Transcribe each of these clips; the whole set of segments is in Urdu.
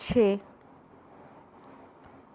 6।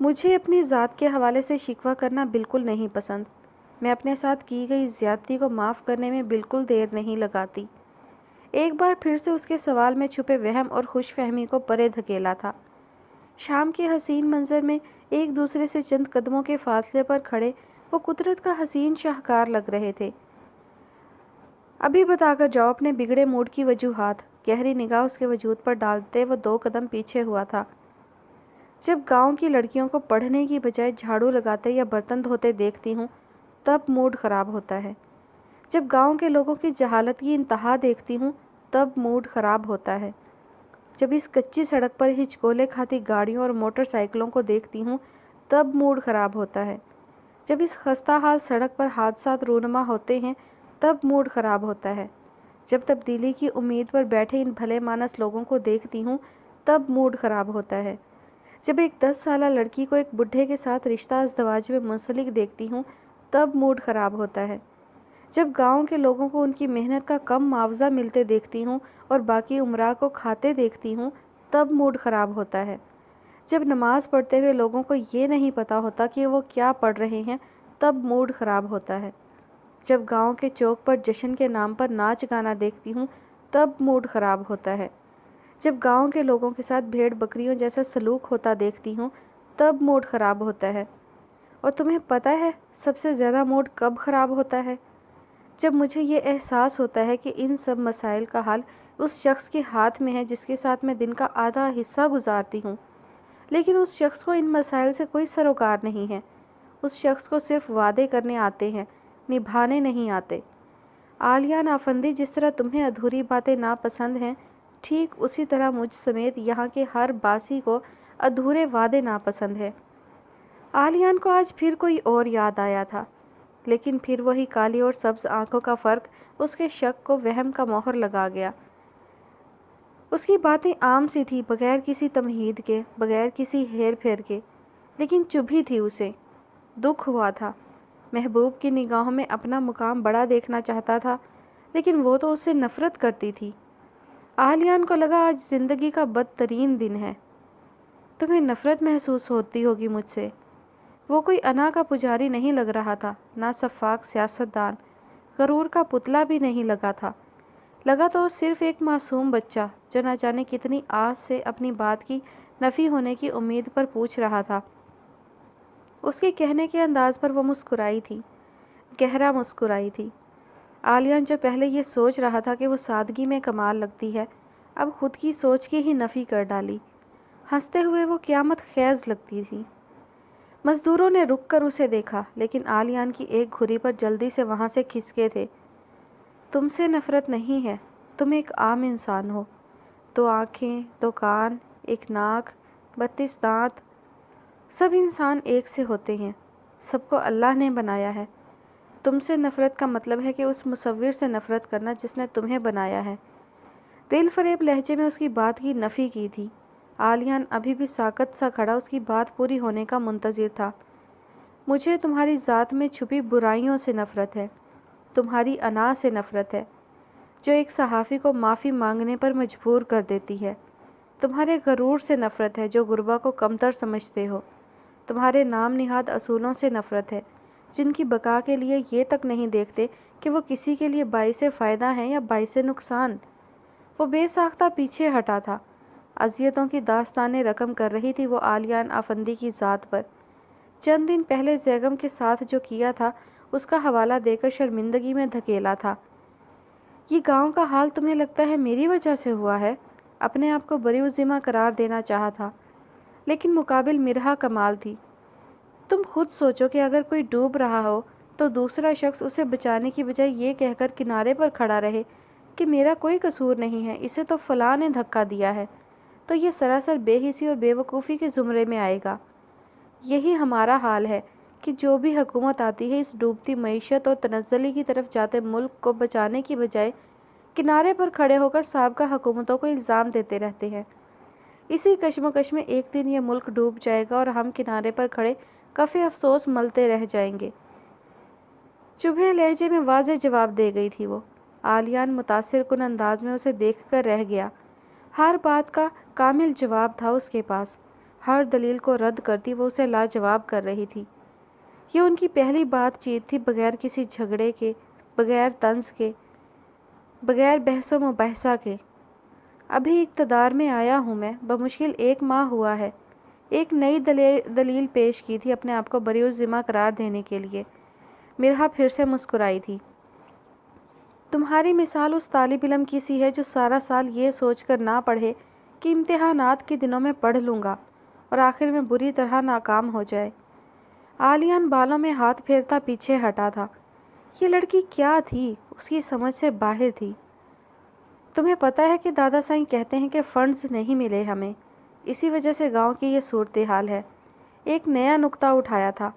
مجھے اپنی ذات کے حوالے سے شکوہ کرنا بالکل نہیں پسند۔ میں اپنے ساتھ کی گئی زیادتی کو معاف کرنے میں بالکل دیر نہیں لگاتی۔ ایک بار پھر سے اس کے سوال میں چھپے وہم اور خوش فہمی کو پرے دھکیلا تھا۔ شام کے حسین منظر میں ایک دوسرے سے چند قدموں کے فاصلے پر کھڑے وہ قدرت کا حسین شاہکار لگ رہے تھے۔ ابھی بتا کر جاؤ اپنے بگڑے موڈ کی وجوہات، گہری نگاہ اس کے وجود پر ڈالتے وہ 2 قدم پیچھے ہوا تھا۔ جب گاؤں کی لڑکیوں کو پڑھنے کی بجائے جھاڑو لگاتے یا برتن دھوتے دیکھتی ہوں تب موڈ خراب ہوتا ہے۔ جب گاؤں کے لوگوں کی جہالت کی انتہا دیکھتی ہوں تب موڈ خراب ہوتا ہے۔ جب اس کچی سڑک پر ہچکولے کھاتی گاڑیوں اور موٹر سائیکلوں کو دیکھتی ہوں تب موڈ خراب ہوتا ہے۔ جب اس خستہ حال سڑک پر حادثات رونما ہوتے ہیں تب موڈ خراب ہوتا ہے۔ جب تبدیلی کی امید پر بیٹھے ان بھلے مانس لوگوں کو دیکھتی ہوں تب موڈ خراب ہوتا ہے۔ جب ایک 10 سالہ لڑکی کو ایک بڈھے کے ساتھ رشتہ ازدواج میں منسلک دیکھتی ہوں تب موڈ خراب ہوتا ہے۔ جب گاؤں کے لوگوں کو ان کی محنت کا کم معاوضہ ملتے دیکھتی ہوں اور باقی عمرا کو کھاتے دیکھتی ہوں تب موڈ خراب ہوتا ہے۔ جب نماز پڑھتے ہوئے لوگوں کو یہ نہیں پتا ہوتا کہ وہ کیا پڑھ رہے ہیں تب موڈ خراب ہوتا ہے۔ جب گاؤں کے چوک پر جشن کے نام پر ناچ گانا دیکھتی ہوں تب موڈ خراب ہوتا ہے۔ جب گاؤں کے لوگوں کے ساتھ بھیڑ بکریوں جیسا سلوک ہوتا دیکھتی ہوں تب موڈ خراب ہوتا ہے۔ اور تمہیں پتہ ہے سب سے زیادہ موڈ کب خراب ہوتا ہے؟ جب مجھے یہ احساس ہوتا ہے کہ ان سب مسائل کا حل اس شخص کے ہاتھ میں ہے جس کے ساتھ میں دن کا آدھا حصہ گزارتی ہوں، لیکن اس شخص کو ان مسائل سے کوئی سروکار نہیں ہے۔ اس شخص کو صرف وعدے کرنے آتے ہیں، نبھانے نہیں آتے۔ عالیان آفندی، جس طرح تمہیں ادھوری باتیں ناپسند ہیں، ٹھیک اسی طرح مجھ سمیت یہاں کے ہر باسی کو ادھورے وعدے ناپسند ہیں۔ عالیان کو آج پھر کوئی اور یاد آیا تھا، لیکن پھر وہی کالی اور سبز آنکھوں کا فرق اس کے شک کو وہم کا مہر لگا گیا۔ اس کی باتیں عام سی تھی، بغیر کسی تمہید کے، بغیر کسی ہیر پھیر کے، لیکن چبھی تھی اسے۔ دکھ ہوا تھا۔ محبوب کی نگاہوں میں اپنا مقام بڑا دیکھنا چاہتا تھا، لیکن وہ تو اس سے نفرت کرتی تھی۔ عالیان کو لگا آج زندگی کا بدترین دن ہے۔ تمہیں نفرت محسوس ہوتی ہوگی مجھ سے۔ وہ کوئی انا کا پجاری نہیں لگ رہا تھا، نہ سفاک سیاستدان، غرور کا پتلا بھی نہیں لگا تھا۔ لگا تو صرف ایک معصوم بچہ جو نہ جانے کتنی آس سے اپنی بات کی نفی ہونے کی امید پر پوچھ رہا تھا۔ اس کے کہنے کے انداز پر وہ مسکرائی تھی، گہرا مسکرائی تھی۔ عالیان جو پہلے یہ سوچ رہا تھا کہ وہ سادگی میں کمال لگتی ہے، اب خود کی سوچ کی ہی نفی کر ڈالی۔ ہنستے ہوئے وہ قیامت خیز لگتی تھی۔ مزدوروں نے رک کر اسے دیکھا، لیکن عالیان کی ایک گھری پر جلدی سے وہاں سے کھسکے تھے۔ تم سے نفرت نہیں ہے، تم ایک عام انسان ہو، 2 آنکھیں، 2 کان، 1 ناک، 32 دانت۔ سب انسان ایک سے ہوتے ہیں، سب کو اللہ نے بنایا ہے۔ تم سے نفرت کا مطلب ہے کہ اس مصور سے نفرت کرنا جس نے تمہیں بنایا ہے۔ دل فریب لہجے میں اس کی بات کی نفی کی تھی۔ عالیان ابھی بھی ساکت سا کھڑا اس کی بات پوری ہونے کا منتظر تھا۔ مجھے تمہاری ذات میں چھپی برائیوں سے نفرت ہے، تمہاری انا سے نفرت ہے، جو ایک صحافی کو معافی مانگنے پر مجبور کر دیتی ہے۔ تمہارے غرور سے نفرت ہے جو غربا کو کمتر سمجھتے ہو۔ تمہارے نام نہاد اصولوں سے نفرت ہے، جن کی بقا کے لیے یہ تک نہیں دیکھتے کہ وہ کسی کے لیے باعث فائدہ ہیں یا باعث نقصان۔ وہ بے ساختہ پیچھے ہٹا تھا، اذیتوں کی داستانیں رقم کر رہی تھی وہ عالیان آفندی کی ذات پر۔ چند دن پہلے زیگم کے ساتھ جو کیا تھا اس کا حوالہ دے کر شرمندگی میں دھکیلا تھا۔ یہ گاؤں کا حال تمہیں لگتا ہے میری وجہ سے ہوا ہے؟ اپنے آپ کو بری الذمہ قرار دینا چاہا تھا، لیکن مقابل مرہا کمال تھی۔ تم خود سوچو کہ اگر کوئی ڈوب رہا ہو تو دوسرا شخص اسے بچانے کی بجائے یہ کہہ کر کنارے پر کھڑا رہے کہ میرا کوئی قصور نہیں ہے، اسے تو فلاں نے دھکا دیا ہے، تو یہ سراسر بے حسی اور بے وقوفی کے زمرے میں آئے گا۔ یہی ہمارا حال ہے کہ جو بھی حکومت آتی ہے اس ڈوبتی معیشت اور تنزلی کی طرف جاتے ملک کو بچانے کی بجائے کنارے پر کھڑے ہو کر سابقہ حکومتوں کو الزام دیتے رہتے ہیں۔ اسی کشمکش میں ایک دن یہ ملک ڈوب جائے گا اور ہم کنارے پر کھڑے کفِ افسوس ملتے رہ جائیں گے۔ چبھے لہجے میں واضح جواب دے گئی تھی وہ۔ عالیان متاثر کن انداز میں اسے دیکھ کر رہ گیا۔ ہر بات کا کامل جواب تھا اس کے پاس، ہر دلیل کو رد کرتی وہ اسے لاجواب کر رہی تھی۔ یہ ان کی پہلی بات چیت تھی، بغیر کسی جھگڑے کے، بغیر طنز کے، بغیر بحث و مباحثہ کے۔ ابھی اقتدار میں آیا ہوں میں، بمشکل 1 ماہ ہوا ہے۔ ایک نئی دلیل پیش کی تھی اپنے آپ کو بری الذمہ قرار دینے کے لیے۔ مرحا پھر سے مسکرائی تھی۔ تمہاری مثال اس طالب علم کی سی ہے جو سارا سال یہ سوچ کر نہ پڑھے کہ امتحانات کے دنوں میں پڑھ لوں گا اور آخر میں بری طرح ناکام ہو جائے۔ عالیان بالوں میں ہاتھ پھیرتا پیچھے ہٹا تھا۔ یہ لڑکی کیا تھی؟ اس کی سمجھ سے باہر تھی۔ تمہیں پتہ ہے کہ دادا سائیں کہتے ہیں کہ فنڈز نہیں ملے ہمیں، اسی وجہ سے گاؤں کی یہ صورتحال ہے۔ ایک نیا نکتہ اٹھایا تھا۔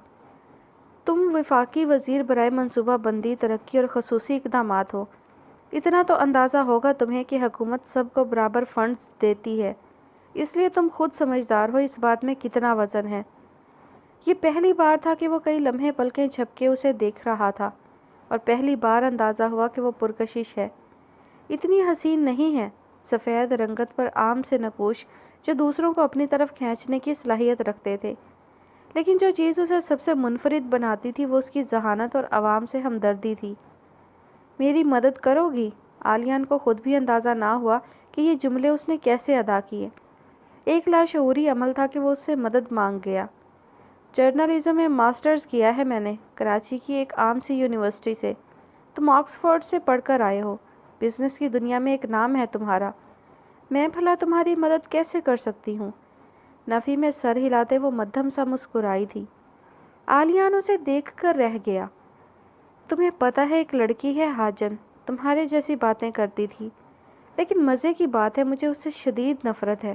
تم وفاقی وزیر برائے منصوبہ بندی، ترقی اور خصوصی اقدامات ہو۔ اتنا تو اندازہ ہوگا تمہیں کہ حکومت سب کو برابر فنڈز دیتی ہے، اس لیے تم خود سمجھدار ہو اس بات میں کتنا وزن ہے۔ یہ پہلی بار تھا کہ وہ کئی لمحے پلکیں جھپکے اسے دیکھ رہا تھا، اور پہلی بار اندازہ ہوا کہ وہ پرکشش ہے۔ اتنی حسین نہیں ہے، سفید رنگت پر عام سے نقوش جو دوسروں کو اپنی طرف کھینچنے کی صلاحیت رکھتے تھے، لیکن جو چیز اسے سب سے منفرد بناتی تھی وہ اس کی ذہانت اور عوام سے ہمدردی تھی۔ میری مدد کرو گی؟ عالیان کو خود بھی اندازہ نہ ہوا کہ یہ جملے اس نے کیسے ادا کیے۔ ایک لاشعوری عمل تھا کہ وہ اس سے مدد مانگ گیا۔ جرنلزم میں ماسٹرز کیا ہے میں نے، کراچی کی ایک عام سی یونیورسٹی سے۔ تم آکسفورڈ سے پڑھ کر آئے ہو، بزنس کی دنیا میں ایک نام ہے تمہارا۔ میں بھلا تمہاری مدد کیسے کر سکتی ہوں؟ نفی میں سر ہلاتے وہ مدھم سا مسکرائی تھی۔ عالیان اسے دیکھ کر رہ گیا۔ تمہیں پتہ ہے ایک لڑکی ہے حاجن، تمہارے جیسی باتیں کرتی تھی، لیکن مزے کی بات ہے مجھے اس سے شدید نفرت ہے،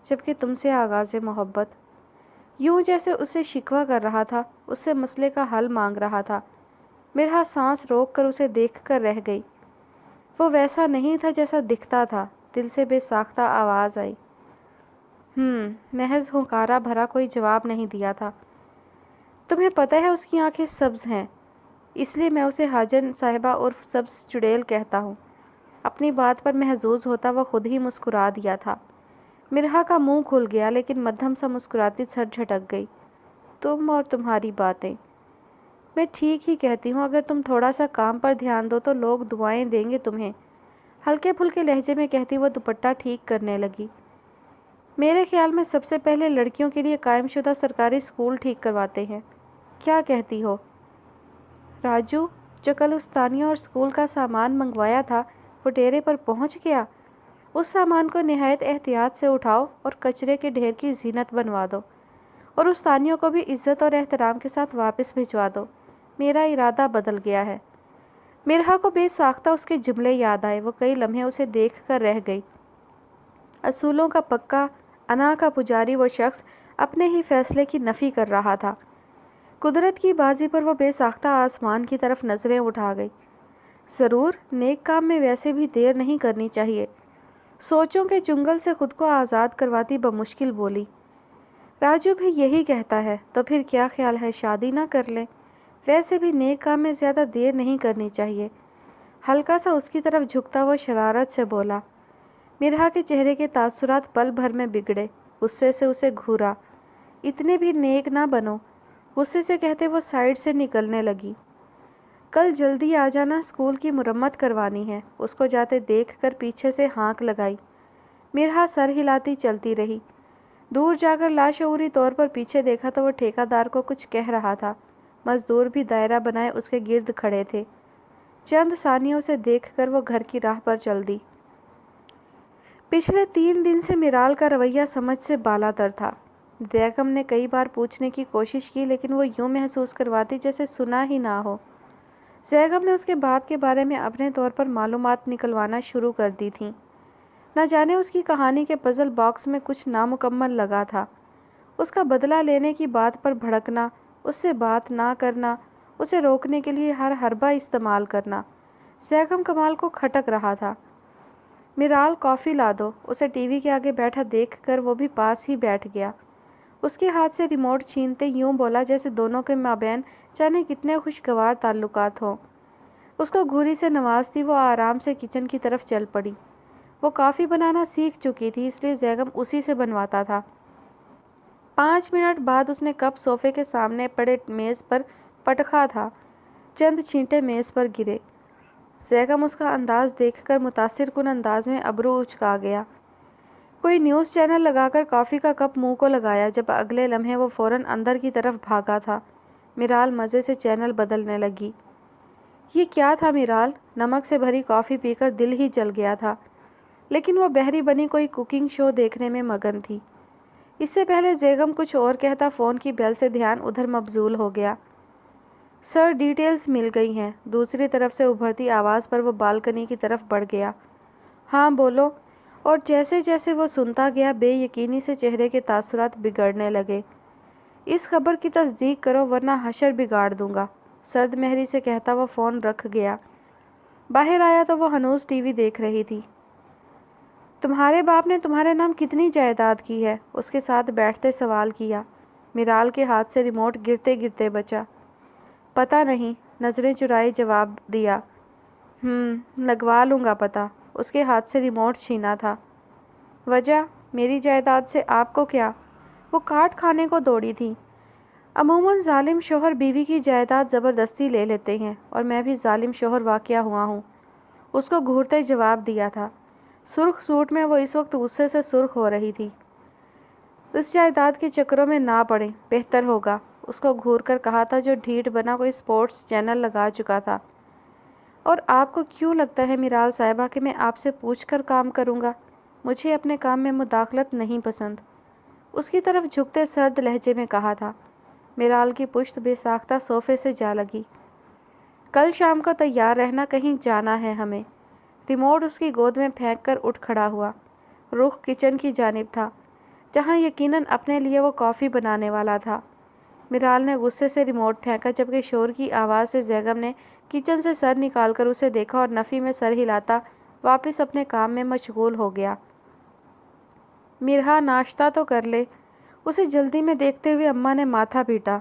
جبکہ تم سے آغاز محبت۔ یوں جیسے اسے شکوہ کر رہا تھا، اس سے مسئلے کا حل مانگ رہا تھا۔ مرحا سانس روک کر اسے دیکھ کر رہ گئی۔ وہ ویسا نہیں تھا جیسا دکھتا تھا۔ دل سے بے ساختہ آواز آئی۔ محض ہنکارا بھرا کوئی جواب نہیں دیا تھا۔ تمہیں پتہ ہے اس کی آنکھیں سبز ہیں، اس لیے میں اسے حاجن صاحبہ عرف سبز چڑیل کہتا ہوں۔ اپنی بات پر محظوظ ہوتا وہ خود ہی مسکرا دیا تھا۔ مرحا کا منہ کھل گیا، لیکن مدھم سا مسکراتی سر جھٹک گئی۔ تم اور تمہاری باتیں۔ میں ٹھیک ہی کہتی ہوں، اگر تم تھوڑا سا کام پر دھیان دو تو لوگ دعائیں دیں گے تمہیں، ہلکے پھلکے لہجے میں کہتی وہ دوپٹہ ٹھیک کرنے لگی۔ میرے خیال میں سب سے پہلے لڑکیوں کے لیے قائم شدہ سرکاری اسکول ٹھیک کرواتے ہیں۔ کیا کہتی ہو؟ راجو، جو کل اس تانیہ اور اسکول کا سامان منگوایا تھا وہ ڈیرے پر پہنچ گیا؟ اس سامان کو نہایت احتیاط سے اٹھاؤ اور کچرے کے ڈھیر کی زینت بنوا دو، اور اس تانیہ کو بھی عزت اور احترام کے ساتھ واپس بھجوا دو۔ میرا ارادہ بدل گیا ہے۔ مرحا کو بے ساختہ اس کے جملے یاد آئے۔ وہ کئی لمحے اسے دیکھ کر رہ گئی۔ اصولوں کا پکا، انا کا پجاری وہ شخص اپنے ہی فیصلے کی نفی کر رہا تھا۔ قدرت کی بازی پر وہ بے ساختہ آسمان کی طرف نظریں اٹھا گئی۔ ضرور، نیک کام میں ویسے بھی دیر نہیں کرنی چاہیے۔ سوچوں کے چنگل سے خود کو آزاد کرواتی بمشکل بولی۔ راجو بھی یہی کہتا ہے، تو پھر کیا خیال ہے شادی نہ کر لیں؟ ویسے بھی نیک کام میں زیادہ دیر نہیں کرنی چاہیے۔ ہلکا سا اس کی طرف جھکتا وہ شرارت سے بولا۔ مرحا کے چہرے کے تاثرات پل بھر میں بگڑے۔ غصے سے اسے گھورا۔ اتنے بھی نیک نہ بنو، غصے سے کہتے وہ سائیڈ سے نکلنے لگی۔ کل جلدی آ جانا، اسکول کی مرمت کروانی ہے۔ اس کو جاتے دیکھ کر پیچھے سے ہانک لگائی۔ مرحا سر ہلاتی چلتی رہی۔ دور جا کر لاشعوری طور پر پیچھے دیکھا تو وہ ٹھیکیدار کو کچھ کہہ رہا تھا۔ مزدور بھی دائرہ بنائے اس کے گرد کھڑے تھے۔ چند ثانیوں سے دیکھ کر وہ گھر کی راہ پر چل دی۔ پچھلے 3 دن سے میرال کا رویہ سمجھ سے بالا تر تھا۔ بیگم نے کئی بار پوچھنے کی کوشش کی، لیکن وہ یوں محسوس کرواتی جیسے سنا ہی نہ ہو۔ بیگم نے اس کے باپ کے بارے میں اپنے طور پر معلومات نکلوانا شروع کر دی تھیں۔ نہ جانے اس کی کہانی کے پزل باکس میں کچھ نامکمل لگا تھا۔ اس کا بدلہ لینے کی بات پر بھڑکنا، اس سے بات نہ کرنا، اسے روکنے کے لیے ہر حربہ استعمال کرنا۔ بیگم کمال کو کھٹک رہا تھا۔ میرال کافی لا دو۔ اسے ٹی وی کے آگے بیٹھا دیکھ کر وہ بھی پاس ہی بیٹھ گیا۔ اس کے ہاتھ سے ریموٹ چھینتے یوں بولا جیسے دونوں کے مابین جانے کتنے خوشگوار تعلقات ہوں۔ اس کو گھوری سے نوازتی وہ آرام سے کچن کی طرف چل پڑی۔ وہ کافی بنانا سیکھ چکی تھی، اس لیے بیگم اسی سے بنواتا تھا۔ 5 منٹ بعد اس نے کپ صوفے کے سامنے پڑے میز پر پٹکا تھا۔ چند چھینٹے میز پر گرے۔ زیغم اس کا انداز دیکھ کر متاثر کن انداز میں ابرو اچکا گیا۔ کوئی نیوز چینل لگا کر کافی کا کپ منہ کو لگایا جب اگلے لمحے وہ فوراً اندر کی طرف بھاگا تھا۔ میرال مزے سے چینل بدلنے لگی۔ یہ کیا تھا میرال؟ نمک سے بھری کافی پی کر دل ہی جل گیا تھا، لیکن وہ بہری بنی کوئی کوکنگ شو دیکھنے میں مگن تھی۔ اس سے پہلے زیغم کچھ اور کہتا فون کی بیل سے دھیان ادھر مبذول ہو گیا۔ سر، ڈیٹیلز مل گئی ہیں۔ دوسری طرف سے ابھرتی آواز پر وہ بالکنی کی طرف بڑھ گیا۔ ہاں بولو۔ اور جیسے جیسے وہ سنتا گیا بے یقینی سے چہرے کے تاثرات بگڑنے لگے۔ اس خبر کی تصدیق کرو ورنہ حشر بگاڑ دوں گا، سرد مہری سے کہتا وہ فون رکھ گیا۔ باہر آیا تو وہ ہنوز ٹی وی دیکھ رہی تھی۔ تمہارے باپ نے تمہارے نام کتنی جائیداد کی ہے؟ اس کے ساتھ بیٹھتے سوال کیا۔ میرال کے ہاتھ سے ریموٹ گرتے گرتے بچا۔ پتہ نہیں، نظریں چرائی جواب دیا۔ لگوا لوں گا پتہ۔ اس کے ہاتھ سے ریموٹ چھینا تھا۔ وجہ؟ میری جائیداد سے آپ کو کیا؟ وہ کاٹ کھانے کو دوڑی تھی۔ عموماً ظالم شوہر بیوی کی جائیداد زبردستی لے لیتے ہیں، اور میں بھی ظالم شوہر واقع ہوا ہوں، اس کو گھورتے جواب دیا تھا۔ سرخ سوٹ میں وہ اس وقت غصے سے سرخ ہو رہی تھی۔ اس جائیداد کے چکروں میں نہ پڑیں، بہتر ہوگا، اس کو گھور کر کہا تھا جو ڈھیٹ بنا کوئی سپورٹس چینل لگا چکا تھا۔ اور آپ کو کیوں لگتا ہے میرال صاحبہ کہ میں آپ سے پوچھ کر کام کروں گا؟ مجھے اپنے کام میں مداخلت نہیں پسند، اس کی طرف جھکتے سرد لہجے میں کہا تھا۔ میرال کی پشت بے ساختہ صوفے سے جا لگی۔ کل شام کو تیار رہنا، کہیں جانا ہے ہمیں۔ ریموٹ اس کی گود میں پھینک کر اٹھ کھڑا ہوا۔ رخ کچن کی جانب تھا، جہاں یقیناً اپنے لیے وہ کافی بنانے والا تھا۔ میرال نے غصے سے ریموٹ پھینکا جبکہ شور کی آواز سے زیغم نے کچن سے سر نکال کر اسے دیکھا اور نفی میں سر ہلاتا واپس اپنے کام میں مشغول ہو گیا۔ مرہا، ناشتہ تو کر لے، اسے جلدی میں دیکھتے ہوئے اماں نے ماتھا پیٹا۔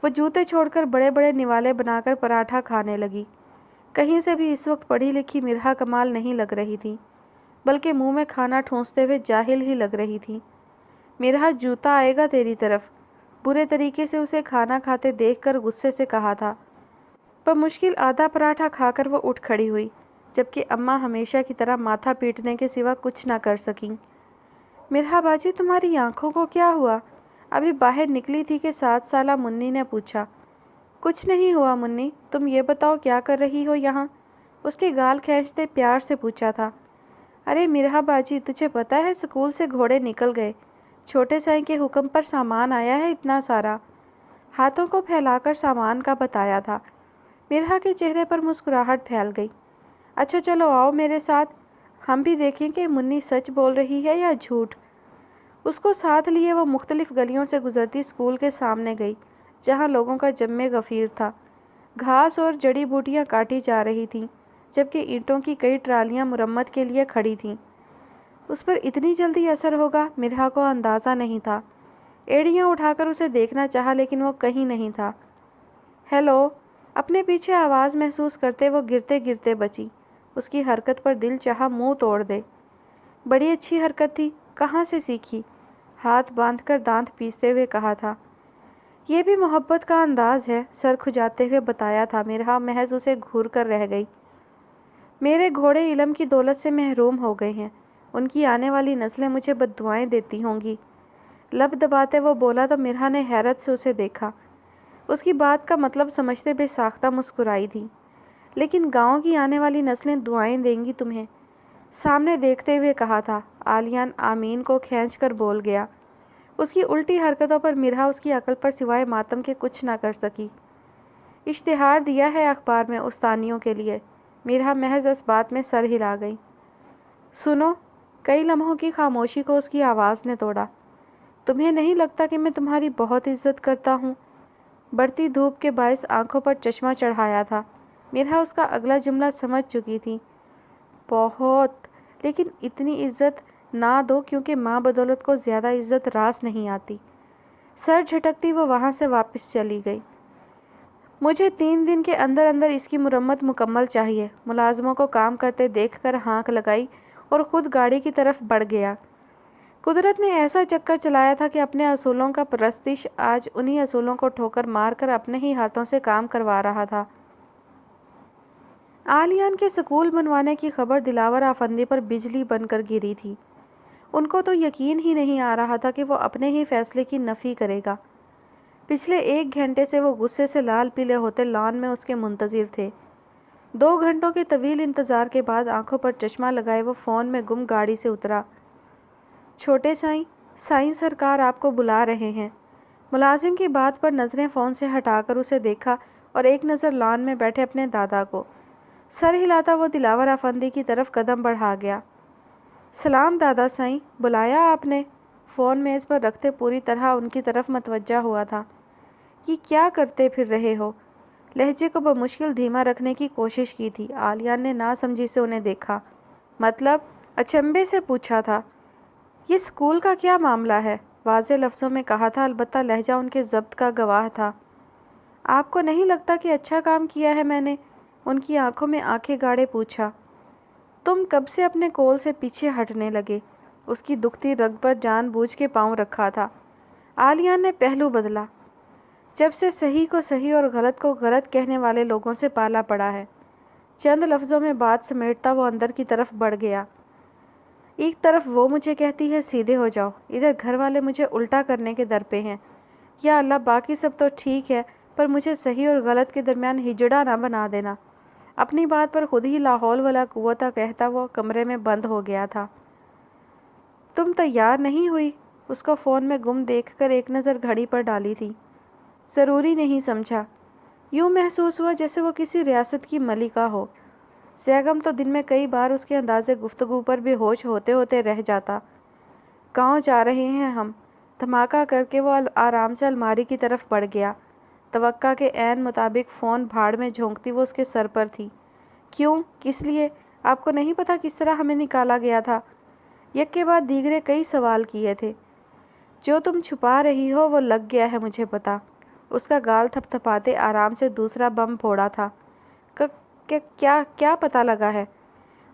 وہ جوتے چھوڑ کر بڑے بڑے نوالے بنا کر پراٹھا کھانے لگی۔ کہیں سے بھی اس وقت پڑھی لکھی مرہا کمال نہیں لگ رہی تھی، بلکہ منہ میں کھانا ٹھونستے ہوئے جاہل ہی لگ رہی تھی۔ مرہا، جوتا آئے گا تیری طرف، برے طریقے سے اسے کھانا کھاتے دیکھ کر غصے سے کہا تھا۔ بمشکل آدھا پراٹھا کھا کر وہ اٹھ کھڑی ہوئی، جبکہ اماں ہمیشہ کی طرح ماتھا پیٹنے کے سوا کچھ نہ کر سکیں۔ مرہا باجی، تمہاری آنکھوں کو کیا ہوا؟ ابھی باہر نکلی تھی کہ 7 سالہ منی نے پوچھا۔ کچھ نہیں ہوا منی، تم یہ بتاؤ کیا کر رہی ہو یہاں؟ اس کے گال کھینچتے پیار سے پوچھا تھا۔ ارے مرہا باجی، تجھے پتہ ہے اسکول سے گھوڑے نکل گئے، چھوٹے سائیں کے حکم پر سامان آیا ہے اتنا سارا۔ ہاتھوں کو پھیلا کر سامان کا بتایا تھا۔ مرہا کے چہرے پر مسکراہٹ پھیل گئی۔ اچھا چلو آؤ میرے ساتھ، ہم بھی دیکھیں کہ منی سچ بول رہی ہے یا جھوٹ۔ اس کو ساتھ لیے وہ مختلف گلیوں سے گزرتی اسکول کے سامنے گئی، جہاں لوگوں کا جم غفیر تھا۔ گھاس اور جڑی بوٹیاں کاٹی جا رہی تھیں، جبکہ اینٹوں کی کئی ٹرالیاں مرمت کے لیے کھڑی تھیں۔ اس پر اتنی جلدی اثر ہوگا مرہا کو اندازہ نہیں تھا۔ ایڑیاں اٹھا کر اسے دیکھنا چاہا لیکن وہ کہیں نہیں تھا۔ ہیلو، اپنے پیچھے آواز محسوس کرتے وہ گرتے گرتے بچی۔ اس کی حرکت پر دل چاہا منہ توڑ دے۔ بڑی اچھی حرکت تھی، کہاں سے سیکھی؟ ہاتھ باندھ کر دانت پیستے ہوئے کہا تھا۔ یہ بھی محبت کا انداز ہے، سر کھجاتے ہوئے بتایا تھا۔ مرہا محض اسے گھور کر رہ گئی۔ میرے گھوڑے علم کی دولت سے محروم ہو گئے ہیں، ان کی آنے والی نسلیں مجھے بد دعائیں دیتی ہوں گی۔ لب دباتے وہ بولا تو مرہا نے حیرت سے اسے دیکھا۔ اس کی بات کا مطلب سمجھتے بے ساختہ مسکرائی تھی۔ لیکن گاؤں کی آنے والی نسلیں دعائیں دیں گی تمہیں، سامنے دیکھتے ہوئے کہا تھا۔ عالیان آمین کو کھینچ کر بول گیا۔ اس کی الٹی حرکتوں پر مرہا اس کی عقل پر سوائے ماتم کے کچھ نہ کر سکی۔ اشتہار دیا ہے اخبار میں استانیوں کے لیے۔ مرہا محض اس بات میں سر ہلا گئی۔ سنو، کئی لمحوں کی خاموشی کو اس کی آواز نے توڑا۔ تمہیں نہیں لگتا کہ میں تمہاری بہت عزت کرتا ہوں؟ بڑھتی دھوپ کے باعث آنکھوں پر چشمہ چڑھایا تھا۔ مرہا اس کا اگلا جملہ سمجھ چکی تھی۔ بہت، لیکن اتنی عزت نہ دو کیونکہ ماں بدولت کو زیادہ عزت راس نہیں آتی۔ سر جھٹکتی وہ وہاں سے واپس چلی گئی۔ مجھے 3 دن کے اندر اندر اس کی مرمت مکمل چاہیے۔ ملازموں کو کام کرتے دیکھ کر ہانک لگائی اور خود گاڑی کی طرف بڑھ گیا۔ قدرت نے ایسا چکر چلایا تھا کہ اپنے اصولوں کا پرستش آج انہی اصولوں کو ٹھوکر مار کر اپنے ہی ہاتھوں سے کام کروا رہا تھا۔ عالیان کے سکول بنوانے کی خبر دلاور افندی پر بجلی بن کر گری تھی۔ ان کو تو یقین ہی نہیں آ رہا تھا کہ وہ اپنے ہی فیصلے کی نفی کرے گا۔ پچھلے 1 گھنٹے سے وہ غصے سے لال پیلے ہوتے لان میں اس کے منتظر تھے۔ 2 گھنٹوں کے طویل انتظار کے بعد آنکھوں پر چشمہ لگائے وہ فون میں گم گاڑی سے اترا۔ چھوٹے سائیں سرکار آپ کو بلا رہے ہیں۔ ملازم کی بات پر نظریں فون سے ہٹا کر اسے دیکھا اور ایک نظر لان میں بیٹھے اپنے دادا کو۔ سر ہلاتا وہ دلاور افندی کی طرف قدم بڑھا گیا۔ سلام دادا سائیں، بلایا آپ نے؟ فون میز پر رکھتے پوری طرح ان کی طرف متوجہ ہوا تھا۔ یہ کیا کرتے پھر رہے ہو؟ لہجے کو بمشکل دھیما رکھنے کی کوشش کی تھی۔ عالیان نے ناسمجھی سے انہیں دیکھا۔ مطلب؟ اچنبھے سے پوچھا تھا۔ یہ اسکول کا کیا معاملہ ہے؟ واضح لفظوں میں کہا تھا، البتہ لہجہ ان کے ضبط کا گواہ تھا۔ آپ کو نہیں لگتا کہ اچھا کام کیا ہے میں نے؟ ان کی آنکھوں میں آنکھیں گاڑے پوچھا۔ تم کب سے اپنے کول سے پیچھے ہٹنے لگے؟ اس کی دکھتی رگ پر جان بوجھ کے پاؤں رکھا تھا۔ عالیان نے پہلو بدلا۔ جب سے صحیح کو صحیح اور غلط کو غلط کہنے والے لوگوں سے پالا پڑا ہے۔ چند لفظوں میں بات سمیٹتا وہ اندر کی طرف بڑھ گیا۔ ایک طرف وہ مجھے کہتی ہے سیدھے ہو جاؤ، ادھر گھر والے مجھے الٹا کرنے کے در پہ ہیں۔ یا اللہ، باقی سب تو ٹھیک ہے پر مجھے صحیح اور غلط کے درمیان ہجڑا نہ بنا دینا۔ اپنی بات پر خود ہی لا حول ولا قوت کہتا وہ کمرے میں بند ہو گیا تھا۔ تم تیار نہیں ہوئی؟ اس کو فون میں گم دیکھ کر ایک نظر گھڑی پر ڈالی تھی۔ ضروری نہیں سمجھا۔ یوں محسوس ہوا جیسے وہ کسی ریاست کی ملکہ ہو۔ زیگم تو دن میں کئی بار اس کے انداز گفتگو پر بے ہوش ہوتے ہوتے رہ جاتا۔ گاؤں جا رہے ہیں ہم۔ دھماکہ کر کے وہ آرام سے الماری کی طرف بڑھ گیا۔ توقع کے عین مطابق فون بھاڑ میں جھونکتی وہ اس کے سر پر تھی۔ کیوں؟ کس لیے؟ آپ کو نہیں پتا کس طرح ہمیں نکالا گیا تھا؟ یک کے بعد دیگرے کئی سوال کیے تھے۔ جو تم چھپا رہی ہو وہ لگ گیا ہے مجھے پتا۔ اس کا گال تھپ تھپاتے آرام سے دوسرا بم پھوڑا تھا۔ کیا پتا لگا ہے؟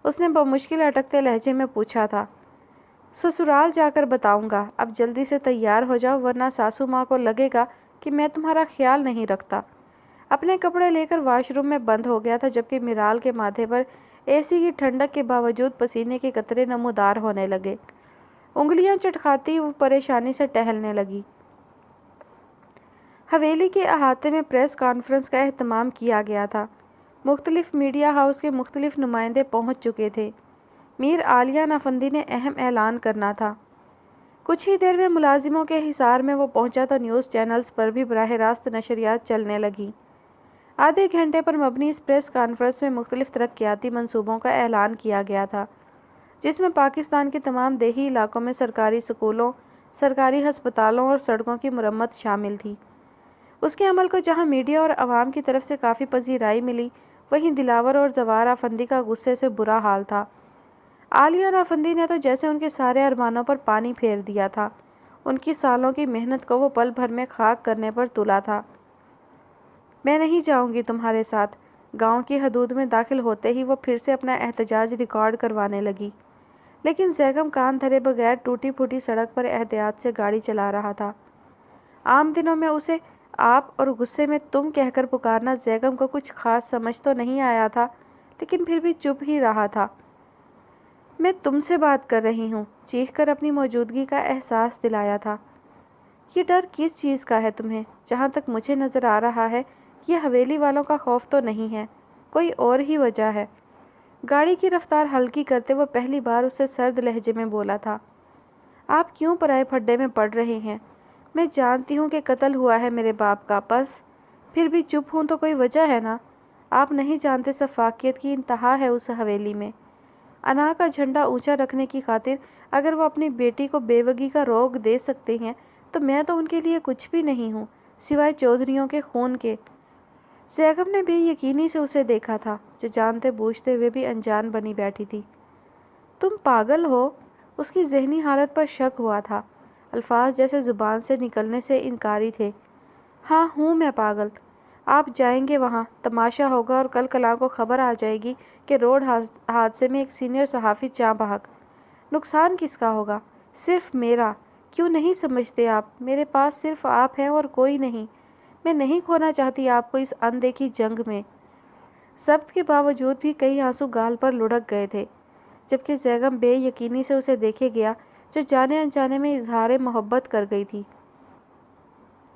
اس نے بمشکل اٹکتے لہجے میں پوچھا تھا۔ سسرال جا کر بتاؤں گا، اب جلدی سے تیار ہو جاؤ ورنہ ساسو ماں کو لگے گا کہ میں تمہارا خیال نہیں رکھتا۔ اپنے کپڑے لے کر واش روم میں بند ہو گیا تھا جبکہ میرال کے ماتھے پر اے سی کی ٹھنڈک کے باوجود پسینے کے قطرے نمودار ہونے لگے۔ انگلیاں چٹکھاتی وہ پریشانی سے ٹہلنے لگی۔ حویلی کے احاطے میں پریس کانفرنس کا اہتمام کیا گیا تھا۔ مختلف میڈیا ہاؤس کے مختلف نمائندے پہنچ چکے تھے۔ میر عالیان افندی نے اہم اعلان کرنا تھا۔ کچھ ہی دیر میں ملازموں کے حصار میں وہ پہنچا تو نیوز چینلز پر بھی براہ راست نشریات چلنے لگیں۔ آدھے گھنٹے پر مبنی اس پریس کانفرنس میں مختلف ترقیاتی منصوبوں کا اعلان کیا گیا تھا، جس میں پاکستان کے تمام دیہی علاقوں میں سرکاری سکولوں، سرکاری ہسپتالوں اور سڑکوں کی مرمت شامل تھی۔ اس کے عمل کو جہاں میڈیا اور عوام کی طرف سے کافی پذیرائی ملی، وہیں دلاور اور زوار افندی کا غصے سے برا حال تھا۔ عالیان افندی نے تو جیسے ان کے سارے ارمانوں پر پانی پھیر دیا تھا۔ ان کی سالوں کی محنت کو وہ پل بھر میں خاک کرنے پر تلا تھا۔ میں نہیں جاؤں گی تمہارے ساتھ۔ گاؤں کی حدود میں داخل ہوتے ہی وہ پھر سے اپنا احتجاج ریکارڈ کروانے لگی، لیکن زیگم کان دھرے بغیر ٹوٹی پھوٹی سڑک پر احتیاط سے گاڑی چلا رہا تھا۔ عام دنوں میں اسے آپ اور غصے میں تم کہہ کر پکارنا زیگم کو کچھ خاص سمجھ تو نہیں آیا تھا، لیکن پھر بھی چپ ہی رہا تھا۔ میں تم سے بات کر رہی ہوں، چیخ کر اپنی موجودگی کا احساس دلایا تھا۔ یہ ڈر کس چیز کا ہے تمہیں؟ جہاں تک مجھے نظر آ رہا ہے یہ حویلی والوں کا خوف تو نہیں ہے، کوئی اور ہی وجہ ہے۔ گاڑی کی رفتار ہلکی کرتے وہ پہلی بار اسے سرد لہجے میں بولا تھا۔ آپ کیوں پرائے پھڈے میں پڑ رہے ہیں؟ میں جانتی ہوں کہ قتل ہوا ہے میرے باپ کا، بس پھر بھی چپ ہوں تو کوئی وجہ ہے نا۔ آپ نہیں جانتے سفاکیت کی انتہا ہے اس حویلی میں۔ انا کا جھنڈا اونچا رکھنے کی خاطر اگر وہ اپنی بیٹی کو بیوگی کا روگ دے سکتے ہیں تو میں تو ان کے لیے کچھ بھی نہیں ہوں سوائے چودھریوں کے خون کے۔ زیگم نے بے یقینی سے اسے دیکھا تھا، جو جانتے بوجھتے ہوئے بھی انجان بنی بیٹھی تھی۔ تم پاگل ہو؟ اس کی ذہنی حالت پر شک ہوا تھا۔ الفاظ جیسے زبان سے نکلنے سے انکاری تھے۔ ہاں ہوں میں پاگل۔ آپ جائیں گے وہاں، تماشا ہوگا اور کل کلاں کو خبر آ جائے گی کہ روڈ حادثے میں ایک سینئر صحافی جاں بحق۔ نقصان کس کا ہوگا؟ صرف میرا، کیوں نہیں سمجھتے آپ؟ میرے پاس صرف آپ ہیں اور کوئی نہیں۔ میں نہیں کھونا چاہتی آپ کو اس اندیکھی جنگ میں۔ ضبط کے باوجود بھی کئی آنسو گال پر لڑک گئے تھے، جبکہ بیگم بے یقینی سے اسے دیکھے گیا جو جانے انجانے میں اظہار محبت کر گئی تھی۔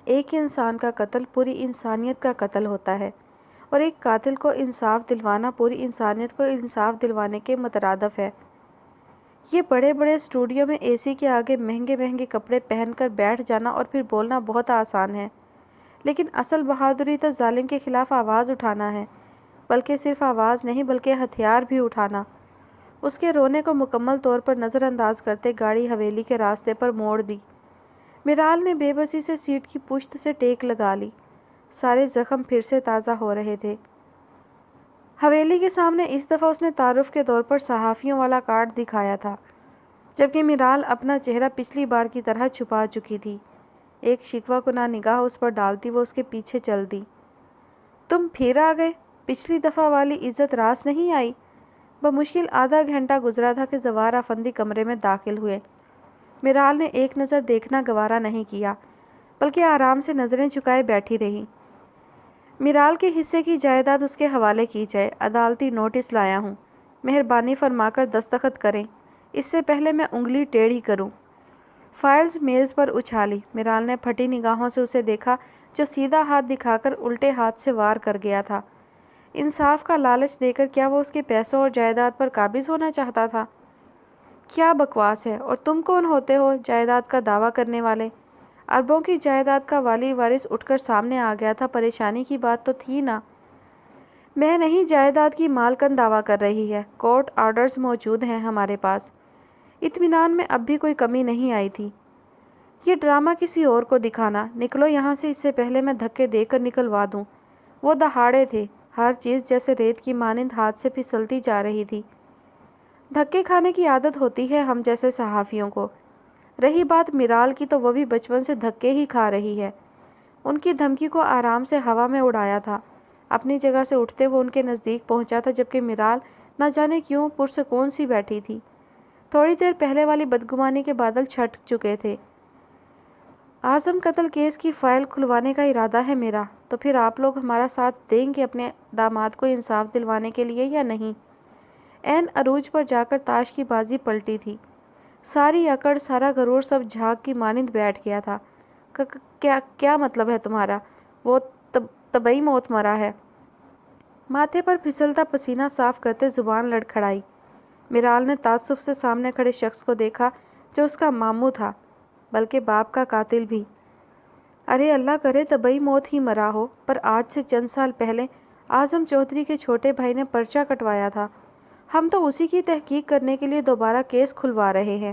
ایک انسان کا قتل پوری انسانیت کا قتل ہوتا ہے، اور ایک قاتل کو انصاف دلوانا پوری انسانیت کو انصاف دلوانے کے مترادف ہے۔ یہ بڑے بڑے اسٹوڈیو میں اے سی کے آگے مہنگے مہنگے کپڑے پہن کر بیٹھ جانا اور پھر بولنا بہت آسان ہے، لیکن اصل بہادری تو ظالم کے خلاف آواز اٹھانا ہے، بلکہ صرف آواز نہیں بلکہ ہتھیار بھی اٹھانا۔ اس کے رونے کو مکمل طور پر نظر انداز کرتے گاڑی حویلی کے راستے پر موڑ دی۔ میرال نے بے بسی سے سیٹ کی پشت سے ٹیک لگا لی۔ سارے زخم پھر سے تازہ ہو رہے تھے۔ حویلی کے سامنے اس دفعہ اس نے تعارف کے طور پر صحافیوں والا کارڈ دکھایا تھا، جبکہ میرال اپنا چہرہ پچھلی بار کی طرح چھپا چکی تھی۔ ایک شکوہ کناہ نگاہ اس پر ڈالتی وہ اس کے پیچھے چل دی۔ تم پھر آ گئے؟ پچھلی دفعہ والی عزت راس نہیں آئی؟ بمشکل آدھا گھنٹہ گزرا تھا کہ زوار افندی کمرے میں داخل ہوئے۔ میرال نے ایک نظر دیکھنا گوارا نہیں کیا، بلکہ آرام سے نظریں جھکائے بیٹھی رہی۔ میرال کے حصے کی جائیداد اس کے حوالے کی جائے۔ عدالتی نوٹس لایا ہوں، مہربانی فرما کر دستخط کریں، اس سے پہلے میں انگلی ٹیڑھی کروں۔ فائلز میز پر اچھالی۔ میرال نے پھٹی نگاہوں سے اسے دیکھا جو سیدھا ہاتھ دکھا کر الٹے ہاتھ سے وار کر گیا تھا۔ انصاف کا لالچ دے کر کیا وہ اس کے پیسوں اور جائیداد پر قابض ہونا چاہتا تھا؟ کیا بکواس ہے! اور تم کون ہوتے ہو جائیداد کا دعویٰ کرنے والے؟ اربوں کی جائیداد کا والی وارث اٹھ کر سامنے آ گیا تھا۔ پریشانی کی بات تو تھی نا؟ میں نہیں جائیداد کی مالکن دعویٰ کر رہی ہے، کورٹ آرڈرز موجود ہیں ہمارے پاس۔ اطمینان میں اب بھی کوئی کمی نہیں آئی تھی۔ یہ ڈرامہ کسی اور کو دکھانا، نکلو یہاں سے اس سے پہلے میں دھکے دے کر نکلوا دوں۔ وہ دہاڑے تھے، ہر چیز جیسے ریت کی مانند ہاتھ سے پھسلتی جا رہی تھی۔ دھکے کھانے کی عادت ہوتی ہے ہم جیسے صحافیوں کو۔ رہی بات میرال کی تو وہ بھی بچپن سے دھکے ہی کھا رہی ہے۔ ان کی دھمکی کو آرام سے ہوا میں اڑایا تھا۔ اپنی جگہ سے اٹھتے وہ ان کے نزدیک پہنچا تھا، جبکہ میرال نہ جانے کیوں پرسکون سی بیٹھی تھی۔ تھوڑی دیر پہلے والی بدگمانی کے بادل چھٹ چکے تھے۔ اعظم قتل کیس کی فائل کھلوانے کا ارادہ ہے میرا، تو پھر آپ لوگ ہمارا ساتھ دیں گے اپنے داماد کو انصاف دلوانے کے لیے یا نہیں؟ عین عروج پر جا کر تاش کی بازی پلٹی تھی۔ ساری اکڑ، سارا غرور سب جھاگ کی مانند بیٹھ گیا تھا۔ کیا مطلب ہے تمہارا؟ وہ طبعی موت مرا ہے۔ ماتھے پر پھسلتا پسینہ صاف کرتے زبان لڑکھڑائی۔ میرال نے تعصب سے سامنے کھڑے شخص کو دیکھا جو اس کا ماموں تھا، بلکہ باپ کا قاتل بھی۔ ارے اللہ کرے طبعی موت ہی مرا ہو، پر آج سے چند سال پہلے اعظم چودھری کے چھوٹے بھائی نے پرچہ کٹوایا تھا۔ ہم تو اسی کی تحقیق کرنے کے لیے دوبارہ کیس کھلوا رہے ہیں۔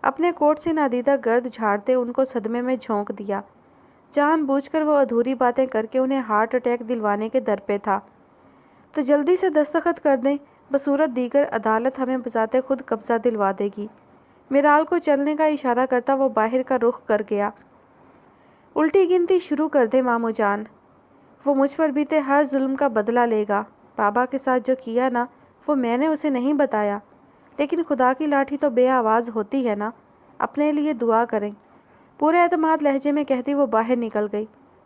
اپنے کوٹ سے نادیدہ گرد جھاڑتے ان کو صدمے میں جھونک دیا۔ جان بوجھ کر وہ ادھوری باتیں کر کے انہیں ہارٹ اٹیک دلوانے کے در پہ تھا۔ تو جلدی سے دستخط کر دیں، بصورت دیگر عدالت ہمیں بذات خود قبضہ دلوا دے گی۔ میرال کو چلنے کا اشارہ کرتا وہ باہر کا رخ کر گیا۔ الٹی گنتی شروع کر دے ماموں جان، وہ مجھ پر بیتے ہر ظلم کا بدلہ لے گا۔ بابا کے ساتھ جو کیا نا، وہ میں نے اسے نہیں بتایا، لیکن خدا کی لاٹھی تو بے آواز ہوتی ہے نا۔ اپنے لیے دعا کریں، پورے اعتماد لہجے میں کہتی وہ باہر نکل گئی۔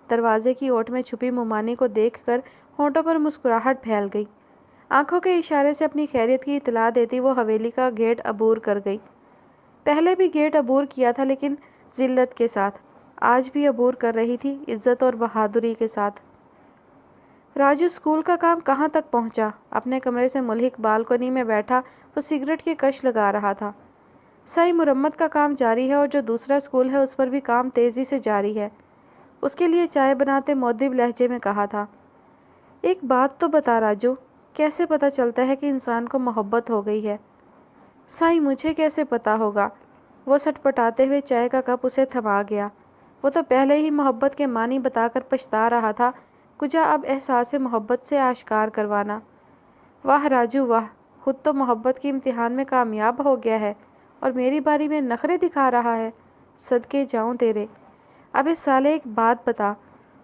دروازے کی اوٹ میں چھپی ممانی کو دیکھ کر ہونٹوں پر مسکراہٹ پھیل گئی۔ آنکھوں کے اشارے سے اپنی خیریت کی اطلاع دیتی وہ حویلی کا گیٹ عبور کر گئی۔ پہلے بھی گیٹ عبور کیا تھا، لیکن ذلت کے ساتھ۔ آج بھی عبور کر رہی تھی، عزت اور بہادری کے ساتھ۔ راجو اسکول کا کام کہاں تک پہنچا؟ اپنے کمرے سے ملحق بالکنی میں بیٹھا وہ سگریٹ کے کش لگا رہا تھا۔ سائی مرمت کا کام جاری ہے، اور جو دوسرا اسکول ہے اس پر بھی کام تیزی سے جاری ہے۔ اس کے لیے چائے بناتے مؤدب لہجے میں کہا تھا۔ ایک بات تو بتا راجو، کیسے پتہ چلتا ہے کہ انسان کو محبت ہو گئی ہے؟ سائی مجھے کیسے پتا ہوگا؟ وہ سٹپٹاتے ہوئے چائے کا کپ اسے تھما گیا۔ وہ تو پہلے ہی محبت کے معنی بتا کر پچھتا رہا تھا، کجا اب احساس محبت سے آشکار کروانا۔ واہ راجو واہ، خود تو محبت کے امتحان میں کامیاب ہو گیا ہے، اور میری باری میں نخرے دکھا رہا ہے۔ صدقے جاؤں تیرے۔ ابے سالے ایک بات بتا،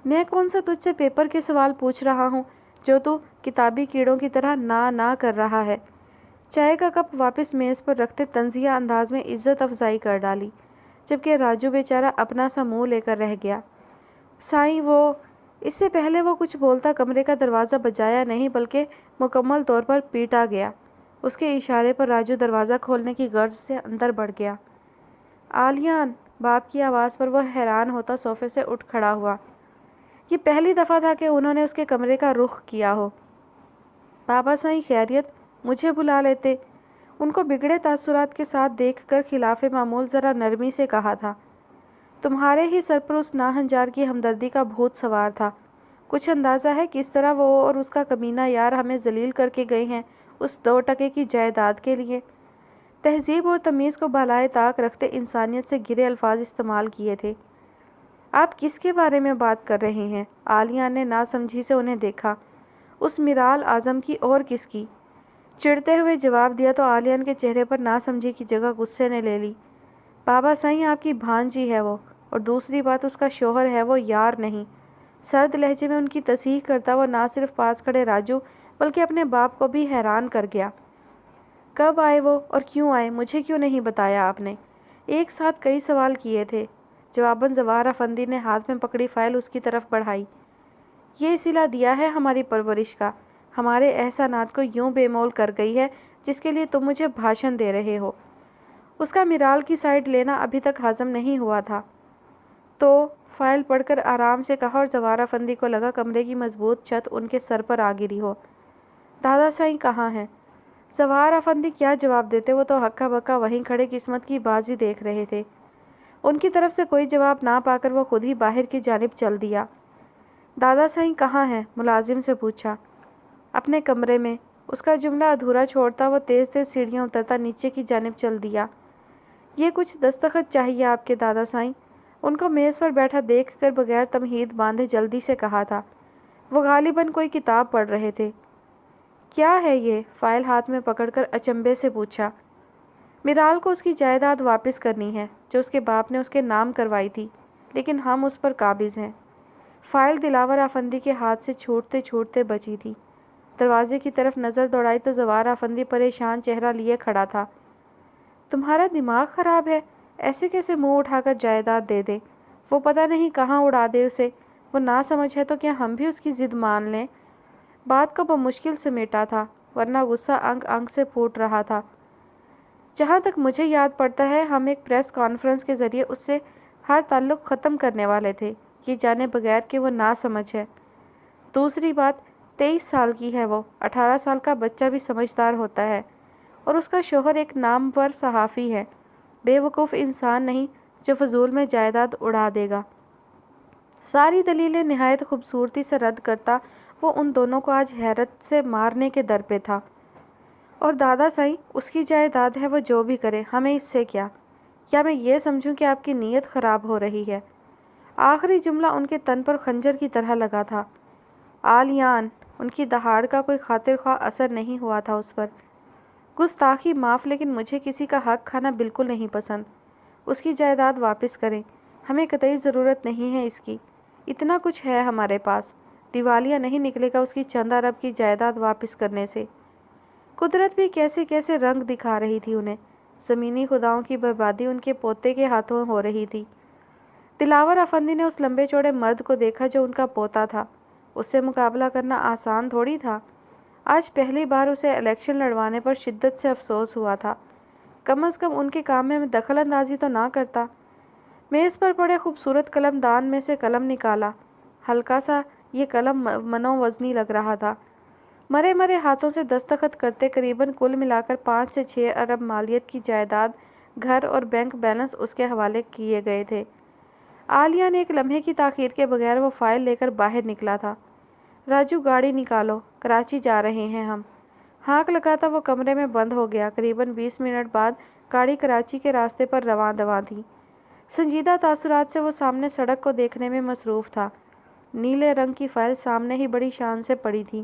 میں کون سا تجھ سے پیپر کے سوال پوچھ رہا ہوں جو تو کتابی کیڑوں کی طرح نہ کر رہا ہے؟ چائے کا کپ واپس میز پر رکھتے طنزیہ انداز میں عزت افزائی کر ڈالی، جبکہ راجو بیچارہ اپنا سا منہ لے کر رہ گیا۔ سائیں وہ… اس سے پہلے وہ کچھ بولتا کمرے کا دروازہ بجایا نہیں بلکہ مکمل طور پر پیٹا گیا۔ اس کے اشارے پر راجو دروازہ کھولنے کی غرض سے اندر بڑھ گیا۔ آلیان! باپ کی آواز پر وہ حیران ہوتا صوفے سے اٹھ کھڑا ہوا۔ یہ پہلی دفعہ تھا کہ انہوں نے اس کے کمرے کا رخ کیا ہو۔ بابا سائیں خیریت؟ مجھے بلا لیتے۔ ان کو بگڑے تاثرات کے ساتھ دیکھ کر خلاف معمول ذرا نرمی سے کہا تھا۔ تمہارے ہی سر پر اس ناہنجار کی ہمدردی کا بھوت سوار تھا۔ کچھ اندازہ ہے کس طرح وہ اور اس کا کمینہ یار ہمیں ذلیل کر کے گئے ہیں اس 2 ٹکے کی جائیداد کے لیے؟ تہذیب اور تمیز کو بالائے طاق رکھتے انسانیت سے گرے الفاظ استعمال کیے تھے۔ آپ کس کے بارے میں بات کر رہے ہیں؟ عالیہ نے ناسمجھی سے انہیں دیکھا۔ اس میرال اعظم کی اور کس کی؟ چڑھتے ہوئے جواب دیا تو عالیہ کے چہرے پر ناسمجھی کی جگہ غصے نے لے لی۔ بابا سائیں آپ کی بھانجی ہے وہ، اور دوسری بات اس کا شوہر ہے، وہ یار نہیں۔ سرد لہجے میں ان کی تصحیح کرتا وہ نہ صرف پاس کھڑے راجو بلکہ اپنے باپ کو بھی حیران کر گیا۔ کب آئے وہ اور کیوں آئے؟ مجھے کیوں نہیں بتایا آپ نے؟ ایک ساتھ کئی سوال کیے تھے۔ جواباً زوار افندی نے ہاتھ میں پکڑی فائل اس کی طرف بڑھائی۔ یہ صلہ دیا ہے ہماری پرورش کا، ہمارے احسانات کو یوں بے مول کر گئی ہے جس کے لیے تم مجھے بھاشن دے رہے ہو۔ اس کا میرال کی سائڈ لینا ابھی تک ہضم نہیں ہوا تھا، تو فائل پڑھ کر آرام سے کہا، اور زوار افندی کو لگا کمرے کی مضبوط چھت ان کے سر پر آ گری ہو۔ دادا سائیں کہاں ہیں؟ زوار افندی کیا جواب دیتے، وہ تو ہکا بکا وہیں کھڑے قسمت کی بازی دیکھ رہے تھے۔ ان کی طرف سے کوئی جواب نہ پا کر وہ خود ہی باہر کی جانب چل دیا۔ دادا سائیں کہاں ہیں؟ ملازم سے پوچھا۔ اپنے کمرے میں۔ اس کا جملہ ادھورا چھوڑتا وہ تیز تیز سیڑھیاں اترتا نیچے کی جانب چل دیا۔ یہ کچھ دستخط چاہیے آپ کے دادا سائیں؟ ان کو میز پر بیٹھا دیکھ کر بغیر تمہید باندھے جلدی سے کہا تھا۔ وہ غالباً کوئی کتاب پڑھ رہے تھے۔ کیا ہے یہ؟ فائل ہاتھ میں پکڑ کر اچنبھے سے پوچھا۔ میرال کو اس کی جائیداد واپس کرنی ہے جو اس کے باپ نے اس کے نام کروائی تھی، لیکن ہم اس پر قابض ہیں۔ فائل دلاور افندی کے ہاتھ سے چھوٹتے چھوٹتے بچی تھی۔ دروازے کی طرف نظر دوڑائی تو زوار افندی پریشان چہرہ لیے کھڑا تھا۔ تمہارا دماغ خراب ہے؟ ایسے کیسے منہ اٹھا کر جائیداد دے دے؟ وہ پتہ نہیں کہاں اڑا دے اسے۔ وہ نہ سمجھ ہے تو کیا ہم بھی اس کی ضد مان لیں؟ بات کو بمشکل سمیٹا تھا، ورنہ غصہ انگ انگ سے پھوٹ رہا تھا۔ جہاں تک مجھے یاد پڑتا ہے ہم ایک پریس کانفرنس کے ذریعے اس سے ہر تعلق ختم کرنے والے تھے، یہ جانے بغیر کہ وہ نہ سمجھ ہے۔ دوسری بات، 23 سال کی ہے وہ، 18 سال کا بچہ بھی سمجھدار ہوتا ہے، اور اس کا شوہر ایک نامور صحافی ہے، بے وقوف انسان نہیں جو فضول میں جائیداد اڑا دے گا۔ ساری دلیلیں نہایت خوبصورتی سے رد کرتا وہ ان دونوں کو آج حیرت سے مارنے کے در پہ تھا۔ اور دادا سائیں، اس کی جائیداد ہے، وہ جو بھی کرے، ہمیں اس سے کیا؟ کیا میں یہ سمجھوں کہ آپ کی نیت خراب ہو رہی ہے؟ آخری جملہ ان کے تن پر خنجر کی طرح لگا تھا۔ آلیان! ان کی دہاڑ کا کوئی خاطر خواہ اثر نہیں ہوا تھا اس پر۔ گستاخی معاف، لیکن مجھے کسی کا حق کھانا بالکل نہیں پسند۔ اس کی جائیداد واپس کریں، ہمیں قطعی ضرورت نہیں ہے اس کی۔ اتنا کچھ ہے ہمارے پاس، دیوالیہ نہیں نکلے گا اس کی چند ارب کی جائیداد واپس کرنے سے۔ قدرت بھی کیسے کیسے رنگ دکھا رہی تھی انہیں۔ زمینی خداؤں کی بربادی ان کے پوتے کے ہاتھوں ہو رہی تھی۔ دلاور افندی نے اس لمبے چوڑے مرد کو دیکھا جو ان کا پوتا تھا۔ اس سے مقابلہ کرنا آسان تھوڑی تھا۔ آج پہلی بار اسے الیکشن لڑوانے پر شدت سے افسوس ہوا تھا۔ کم از کم ان کے کام میں دخل اندازی تو نہ کرتا۔ میز پر پڑے خوبصورت قلم دان میں سے قلم نکالا۔ ہلکا سا یہ قلم منو وزنی لگ رہا تھا۔ مرے مرے ہاتھوں سے دستخط کرتے قریباً کل ملا کر 5 سے 6 ارب مالیت کی جائیداد، گھر اور بینک بیلنس اس کے حوالے کیے گئے تھے۔ عالیہ نے ایک لمحے کی تاخیر کے بغیر وہ فائل لے کر باہر نکلا تھا۔ راجو گاڑی نکالو، کراچی جا رہے ہیں ہم۔ ہانک لگاتا وہ کمرے میں بند ہو گیا۔ قریباً 20 منٹ بعد گاڑی کراچی کے راستے پر رواں دواں تھی۔ سنجیدہ تاثرات سے وہ سامنے سڑک کو دیکھنے میں مصروف تھا۔ نیلے رنگ کی فائل سامنے ہی بڑی شان سے پڑی تھی۔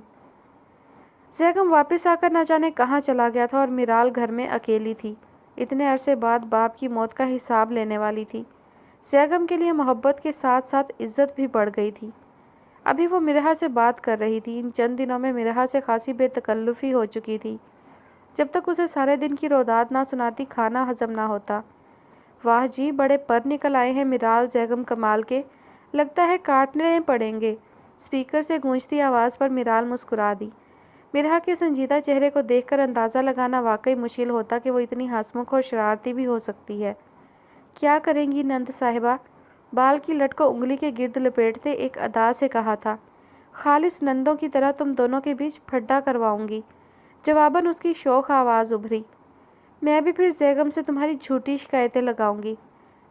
زیگم واپس آ کر نہ جانے کہاں چلا گیا تھا، اور میرال گھر میں اکیلی تھی۔ اتنے عرصے بعد باپ کی موت کا حساب لینے والی تھی۔ زیگم کے لیے محبت کے ساتھ ساتھ عزت بھی بڑھ گئی تھی۔ ابھی وہ مرحا سے بات کر رہی تھی۔ ان چند دنوں میں مرحا سے خاصی بے تکلفی ہو چکی تھی۔ جب تک اسے سارے دن کی روداد نہ سناتی کھانا ہضم نہ ہوتا۔ واہ جی، بڑے پر نکل آئے ہیں مرال زیگم کمال کے، لگتا ہے کاٹنے پڑیں گے۔ اسپیکر سے گونجتی آواز پر مرال مسکرا دی۔ مرحا کے سنجیدہ چہرے کو دیکھ کر اندازہ لگانا واقعی مشکل ہوتا کہ وہ اتنی ہنسمکھ اور شرارتی بھی ہو سکتی ہے۔ کیا کریں گی نند صاحبہ؟ بال کی لٹ کو انگلی کے گرد لپیٹتے ایک ادا سے کہا تھا۔ خالص نندوں کی طرح تم دونوں کے بیچ پھڈا کرواؤں گی، جواباً اس کی شوخ آواز ابھری۔ میں بھی پھر زیگم سے تمہاری جھوٹی شکایتیں لگاؤں گی۔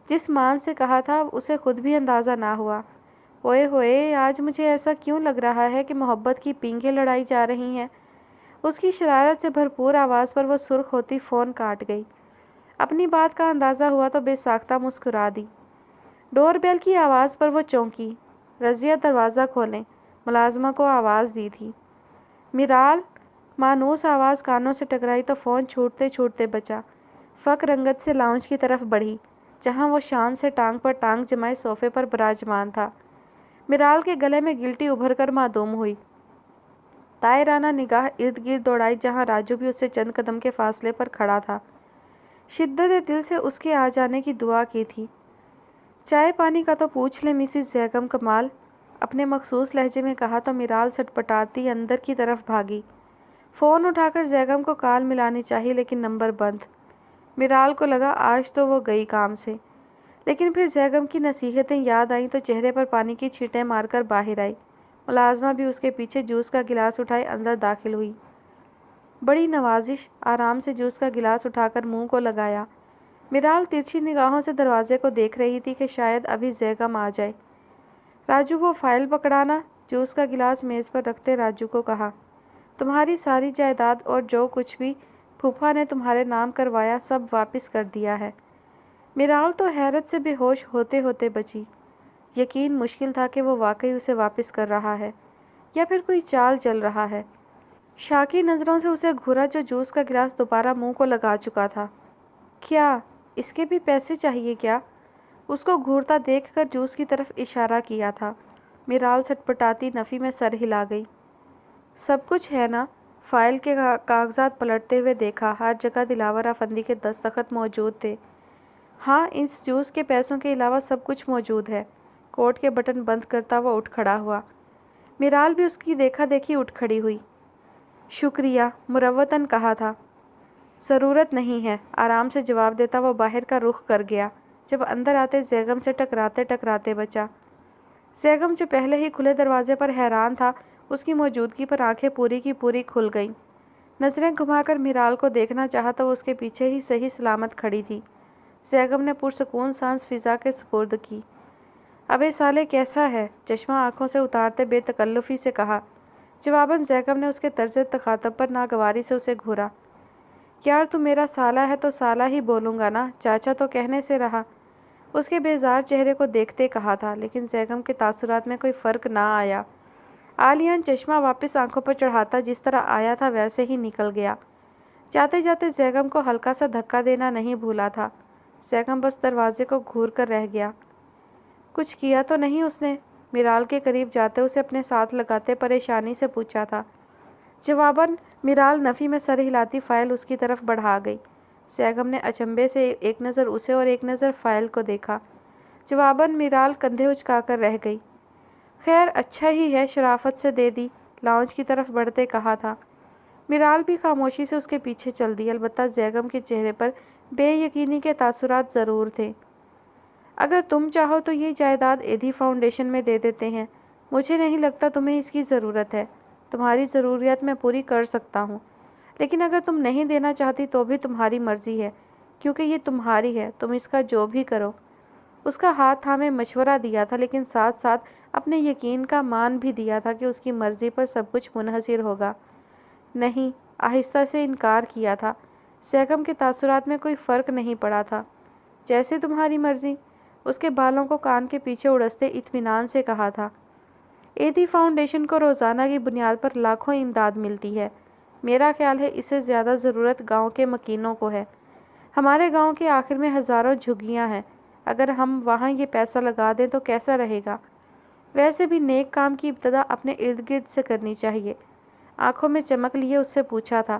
جس مان سے کہا تھا اسے خود بھی اندازہ نہ ہوا۔ اوئے ہوئے، آج مجھے ایسا کیوں لگ رہا ہے کہ محبت کی پینگیں لڑائی جا رہی ہیں؟ اس کی شرارت سے بھرپور آواز پر وہ سرخ ہوتی فون کاٹ گئی۔ اپنی بات کا اندازہ ہوا تو بے ساختہ مسکرا دی۔ ڈور بیل کی آواز پر وہ چونکی۔ رضیہ دروازہ کھولیں، ملازمہ کو آواز دی تھی۔ مرال، مانوس آواز کانوں سے ٹکرائی تو فون چھوٹتے چھوٹتے بچا۔ فک رنگت سے لاؤنج کی طرف بڑھی، جہاں وہ شان سے ٹانگ پر ٹانگ جمائے صوفے پر براجمان تھا۔ مرال کے گلے میں گلٹی ابھر کر معدوم ہوئی۔ طائرانہ نگاہ ارد گرد دوڑائی جہاں راجو بھی اس سے چند قدم کے فاصلے پر کھڑا تھا۔ شدت دل سے اس کے آ جانے کی دعا کی تھی۔ چائے پانی کا تو پوچھ لیں مسز زیگم کمال، اپنے مخصوص لہجے میں کہا تو مرال سٹپٹاتی اندر کی طرف بھاگی۔ فون اٹھا کر زیگم کو کال ملانی چاہی لیکن نمبر بند۔ مرال کو لگا آج تو وہ گئی کام سے، لیکن پھر زیگم کی نصیحتیں یاد آئیں تو چہرے پر پانی کی چھینٹیں مار کر باہر آئی۔ ملازمہ بھی اس کے پیچھے جوس کا گلاس اٹھائے اندر داخل ہوئی۔ بڑی نوازش، آرام سے جوس کا گلاس اٹھا کر منہ کو لگایا۔ مرال ترچھی نگاہوں سے دروازے کو دیکھ رہی تھی کہ شاید ابھی زیگم آ جائے۔ راجو وہ فائل پکڑانا، جوس کا گلاس میز پر رکھتے راجو کو کہا۔ تمہاری ساری جائیداد اور جو کچھ بھی پھوپھا نے تمہارے نام کروایا سب واپس کر دیا ہے۔ مرال تو حیرت سے بے ہوش ہوتے ہوتے بچی۔ یقین مشکل تھا کہ وہ واقعی اسے واپس کر رہا ہے یا پھر کوئی چال چل رہا ہے۔ شاکی نظروں سے اسے گھورا جو جوس کا گلاس دوبارہ منہ کو لگا چکا تھا۔ کیا اس کے بھی پیسے چاہیے کیا؟ اس کو گھورتا دیکھ کر جوس کی طرف اشارہ کیا تھا۔ مرال سٹپٹاتی نفی میں سر ہلا گئی۔ سب کچھ ہے نا؟ فائل کے کاغذات پلٹتے ہوئے دیکھا، ہر جگہ دلاور افندی کے دستخط موجود تھے۔ ہاں، اس جوس کے پیسوں کے علاوہ سب کچھ موجود ہے۔ کوٹ کے بٹن بند کرتا وہ اٹھ کھڑا ہوا۔ مرال بھی اس کی دیکھا دیکھی اٹھ کھڑی ہوئی۔ شکریہ، مروتاً کہا تھا۔ ضرورت نہیں ہے، آرام سے جواب دیتا وہ باہر کا رخ کر گیا۔ جب اندر آتے زیگم سے ٹکراتے ٹکراتے بچا۔ زیگم جو پہلے ہی کھلے دروازے پر حیران تھا، اس کی موجودگی پر آنکھیں پوری کی پوری کھل گئیں۔ نظریں گھما کر مرال کو دیکھنا چاہا تو وہ اس کے پیچھے ہی صحیح سلامت کھڑی تھی۔ زیگم نے پرسکون سانس فضا کے سپرد کی۔ ابے سالے کیسا ہے؟ چشمہ آنکھوں سے اتارتے بے تکلفی سے کہا۔ جواباً زیگم نے اس کے طرز تخاطب پر ناگواری سے اسے گھورا۔ یار تو میرا سالہ ہے تو سالہ ہی بولوں گا نا، چاچا تو کہنے سے رہا۔ اس کے بیزار چہرے کو دیکھتے کہا تھا، لیکن زیگم کے تاثرات میں کوئی فرق نہ آیا۔ عالیان چشمہ واپس آنکھوں پر چڑھاتا جس طرح آیا تھا ویسے ہی نکل گیا۔ جاتے جاتے زیگم کو ہلکا سا دھکا دینا نہیں بھولا تھا۔ زیگم بس دروازے کو گھور کر رہ گیا۔ کچھ کیا تو نہیں اس نے؟ مرال کے قریب جاتے اسے اپنے ساتھ لگاتے پریشانی سے پوچھا تھا۔ جواباً مرال نفی میں سر ہلاتی فائل اس کی طرف بڑھا گئی۔ زیگم نے اچنبھے سے ایک نظر اسے اور ایک نظر فائل کو دیکھا۔ جواباً مرال کندھے اچکا کر رہ گئی۔ خیر اچھا ہی ہے شرافت سے دے دی، لاؤنج کی طرف بڑھتے کہا تھا۔ مرال بھی خاموشی سے اس کے پیچھے چل دی، البتہ زیگم کے چہرے پر بے یقینی کے تاثرات ضرور تھے۔ اگر تم چاہو تو یہ جائیداد ایدھی فاؤنڈیشن میں دے دیتے ہیں۔ مجھے نہیں لگتا تمہیں اس کی ضرورت ہے۔ تمہاری ضروریات میں پوری کر سکتا ہوں، لیکن اگر تم نہیں دینا چاہتی تو بھی تمہاری مرضی ہے، کیونکہ یہ تمہاری ہے، تم اس کا جو بھی کرو۔ اس کا ہاتھ تھامے مشورہ دیا تھا، لیکن ساتھ ساتھ اپنے یقین کا مان بھی دیا تھا کہ اس کی مرضی پر سب کچھ منحصر ہوگا۔ نہیں، آہستہ سے انکار کیا تھا۔ زیگم کے تاثرات میں کوئی فرق نہیں پڑا تھا۔ جیسے تمہاری مرضی، اس کے بالوں کو کان کے پیچھے اڑستے اطمینان سے کہا تھا۔ ایدھی فاؤنڈیشن کو روزانہ کی بنیاد پر لاکھوں امداد ملتی ہے۔ میرا خیال ہے اس سے زیادہ ضرورت گاؤں کے مکینوں کو ہے۔ ہمارے گاؤں کے آخر میں ہزاروں جھگیاں ہیں، اگر ہم وہاں یہ پیسہ لگا دیں تو کیسا رہے گا؟ ویسے بھی نیک کام کی ابتدا اپنے ارد گرد سے کرنی چاہیے۔ آنکھوں میں چمک لیے اس سے پوچھا تھا۔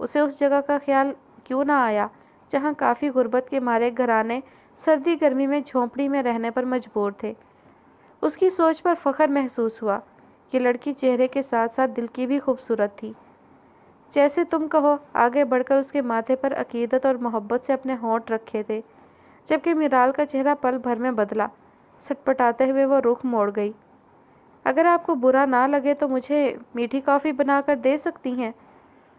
اسے اس جگہ کا خیال کیوں نہ آیا جہاں کافی غربت کے مارے گھرانے سردی گرمی میں جھونپڑی میں رہنے پر مجبور تھے۔ اس کی سوچ پر فخر محسوس ہوا۔ یہ لڑکی چہرے کے ساتھ ساتھ دل کی بھی خوبصورت تھی۔ جیسے تم کہو، آگے بڑھ کر اس کے ماتھے پر عقیدت اور محبت سے اپنے ہونٹ رکھے تھے، جبکہ میرال کا چہرہ پل بھر میں بدلا۔ سٹپٹاتے ہوئے وہ رخ موڑ گئی۔ اگر آپ کو برا نہ لگے تو مجھے میٹھی کافی بنا کر دے سکتی ہیں؟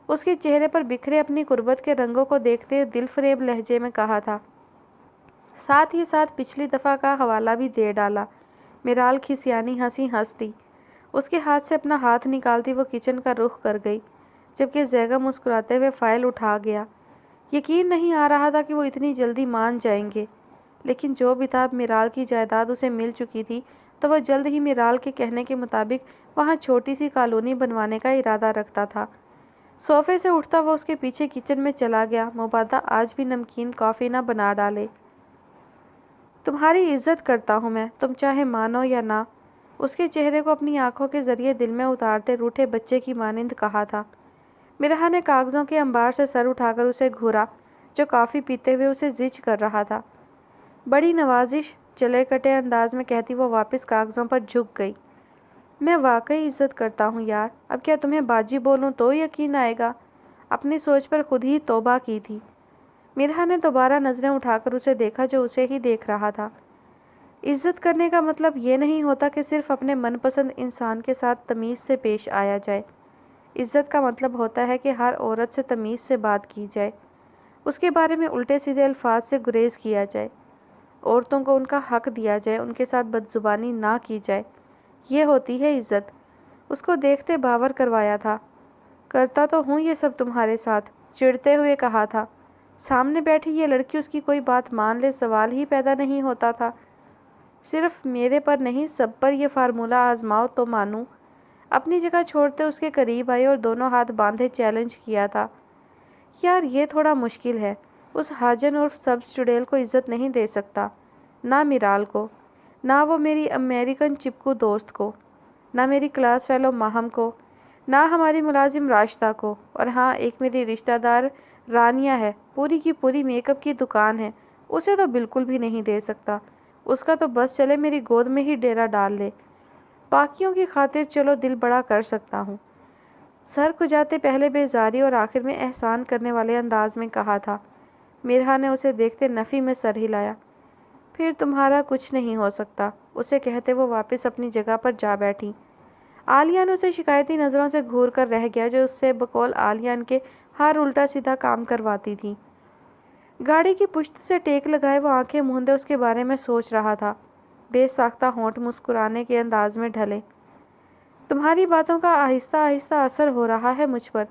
اس کے چہرے پر بکھرے اپنی غربت کے رنگوں کو دیکھتے دل فریب لہجے میں کہا تھا، ساتھ ہی ساتھ پچھلی دفعہ کا حوالہ بھی دے ڈالا۔ میرال کھسیانی ہنسی ہنس دی۔ اس کے ہاتھ سے اپنا ہاتھ نکالتی وہ کچن کا رخ کر گئی، جبکہ ذیغم مسکراتے ہوئے فائل اٹھا گیا۔ یقین نہیں آ رہا تھا کہ وہ اتنی جلدی مان جائیں گے، لیکن جو بھی تھا، میرال کی جائیداد اسے مل چکی تھی تو وہ جلد ہی میرال کے کہنے کے مطابق وہاں چھوٹی سی کالونی بنوانے کا ارادہ رکھتا تھا۔ صوفے سے اٹھتا وہ اس کے پیچھے کچن میں چلا گیا، مبادہ آج بھی نمکین کافی نہ بنا ڈالے۔ تمہاری عزت کرتا ہوں میں، تم چاہے مانو یا نہ، اس کے چہرے کو اپنی آنکھوں کے ذریعے دل میں اتارتے روٹھے بچے کی مانند کہا تھا۔ مرحا نے کاغذوں کے انبار سے سر اٹھا کر اسے گھورا، جو کافی پیتے ہوئے اسے زج کر رہا تھا۔ بڑی نوازش، چلے کٹے انداز میں کہتی وہ واپس کاغذوں پر جھک گئی۔ میں واقعی عزت کرتا ہوں یار، اب کیا تمہیں باجی بولوں تو یقین آئے گا؟ اپنی سوچ پر خود ہی توبہ کی تھی۔ مرحا نے دوبارہ نظریں اٹھا کر اسے دیکھا جو اسے ہی دیکھ رہا تھا۔ عزت کرنے کا مطلب یہ نہیں ہوتا کہ صرف اپنے من پسند انسان کے ساتھ تمیز سے پیش آیا جائے۔ عزت کا مطلب ہوتا ہے کہ ہر عورت سے تمیز سے بات کی جائے، اس کے بارے میں الٹے سیدھے الفاظ سے گریز کیا جائے، عورتوں کو ان کا حق دیا جائے، ان کے ساتھ بدزبانی نہ کی جائے۔ یہ ہوتی ہے عزت۔ اس کو دیکھتے باور کروایا تھا۔ کرتا تو ہوں یہ سب تمہارے ساتھ، چڑھتے ہوئے کہا تھا۔ سامنے بیٹھی یہ لڑکی اس کی کوئی بات مان لے، سوال ہی پیدا نہیں ہوتا تھا۔ صرف میرے پر نہیں، سب پر یہ فارمولہ آزماؤ تو مانوں۔ اپنی جگہ چھوڑتے اس کے قریب آئی اور دونوں ہاتھ باندھے چیلنج کیا تھا۔ یار یہ تھوڑا مشکل ہے، اس حاجن عرف سبز چڑیل کو عزت نہیں دے سکتا، نہ میرال کو، نہ وہ میری امریکن چپکو دوست کو، نہ میری کلاس فیلو ماہم کو، نہ ہماری ملازم راشدہ کو، اور ہاں ایک میری رشتہ دار رانیہ ہے، پوری کی پوری میک اپ کی دکان ہے، اسے تو بالکل بھی نہیں دے سکتا۔ اس کا تو بس چلے میری گود میں ہی ڈیرا ڈال لے۔ باقیوں کی خاطر چلو دل بڑا کر سکتا ہوں۔ سر کھجاتے پہلے بیزاری اور آخر میں احسان کرنے والے انداز میں کہا تھا۔ مرحا نے اسے دیکھتے نفی میں سر ہلایا۔ پھر تمہارا کچھ نہیں ہو سکتا، اسے کہتے وہ واپس اپنی جگہ پر جا بیٹھی۔ آلیان اسے شکایتی نظروں سے گھور کر رہ گیا، جو اس سے بقول آلیان کے ہر الٹا سیدھا کام کرواتی تھی۔ گاڑی کی پشت سے ٹیک لگائے وہ آنکھیں موندے اس کے بارے میں سوچ رہا تھا۔ بے ساختہ ہونٹ مسکرانے کے انداز میں ڈھلے۔ تمہاری باتوں کا آہستہ آہستہ اثر ہو رہا ہے مجھ پر۔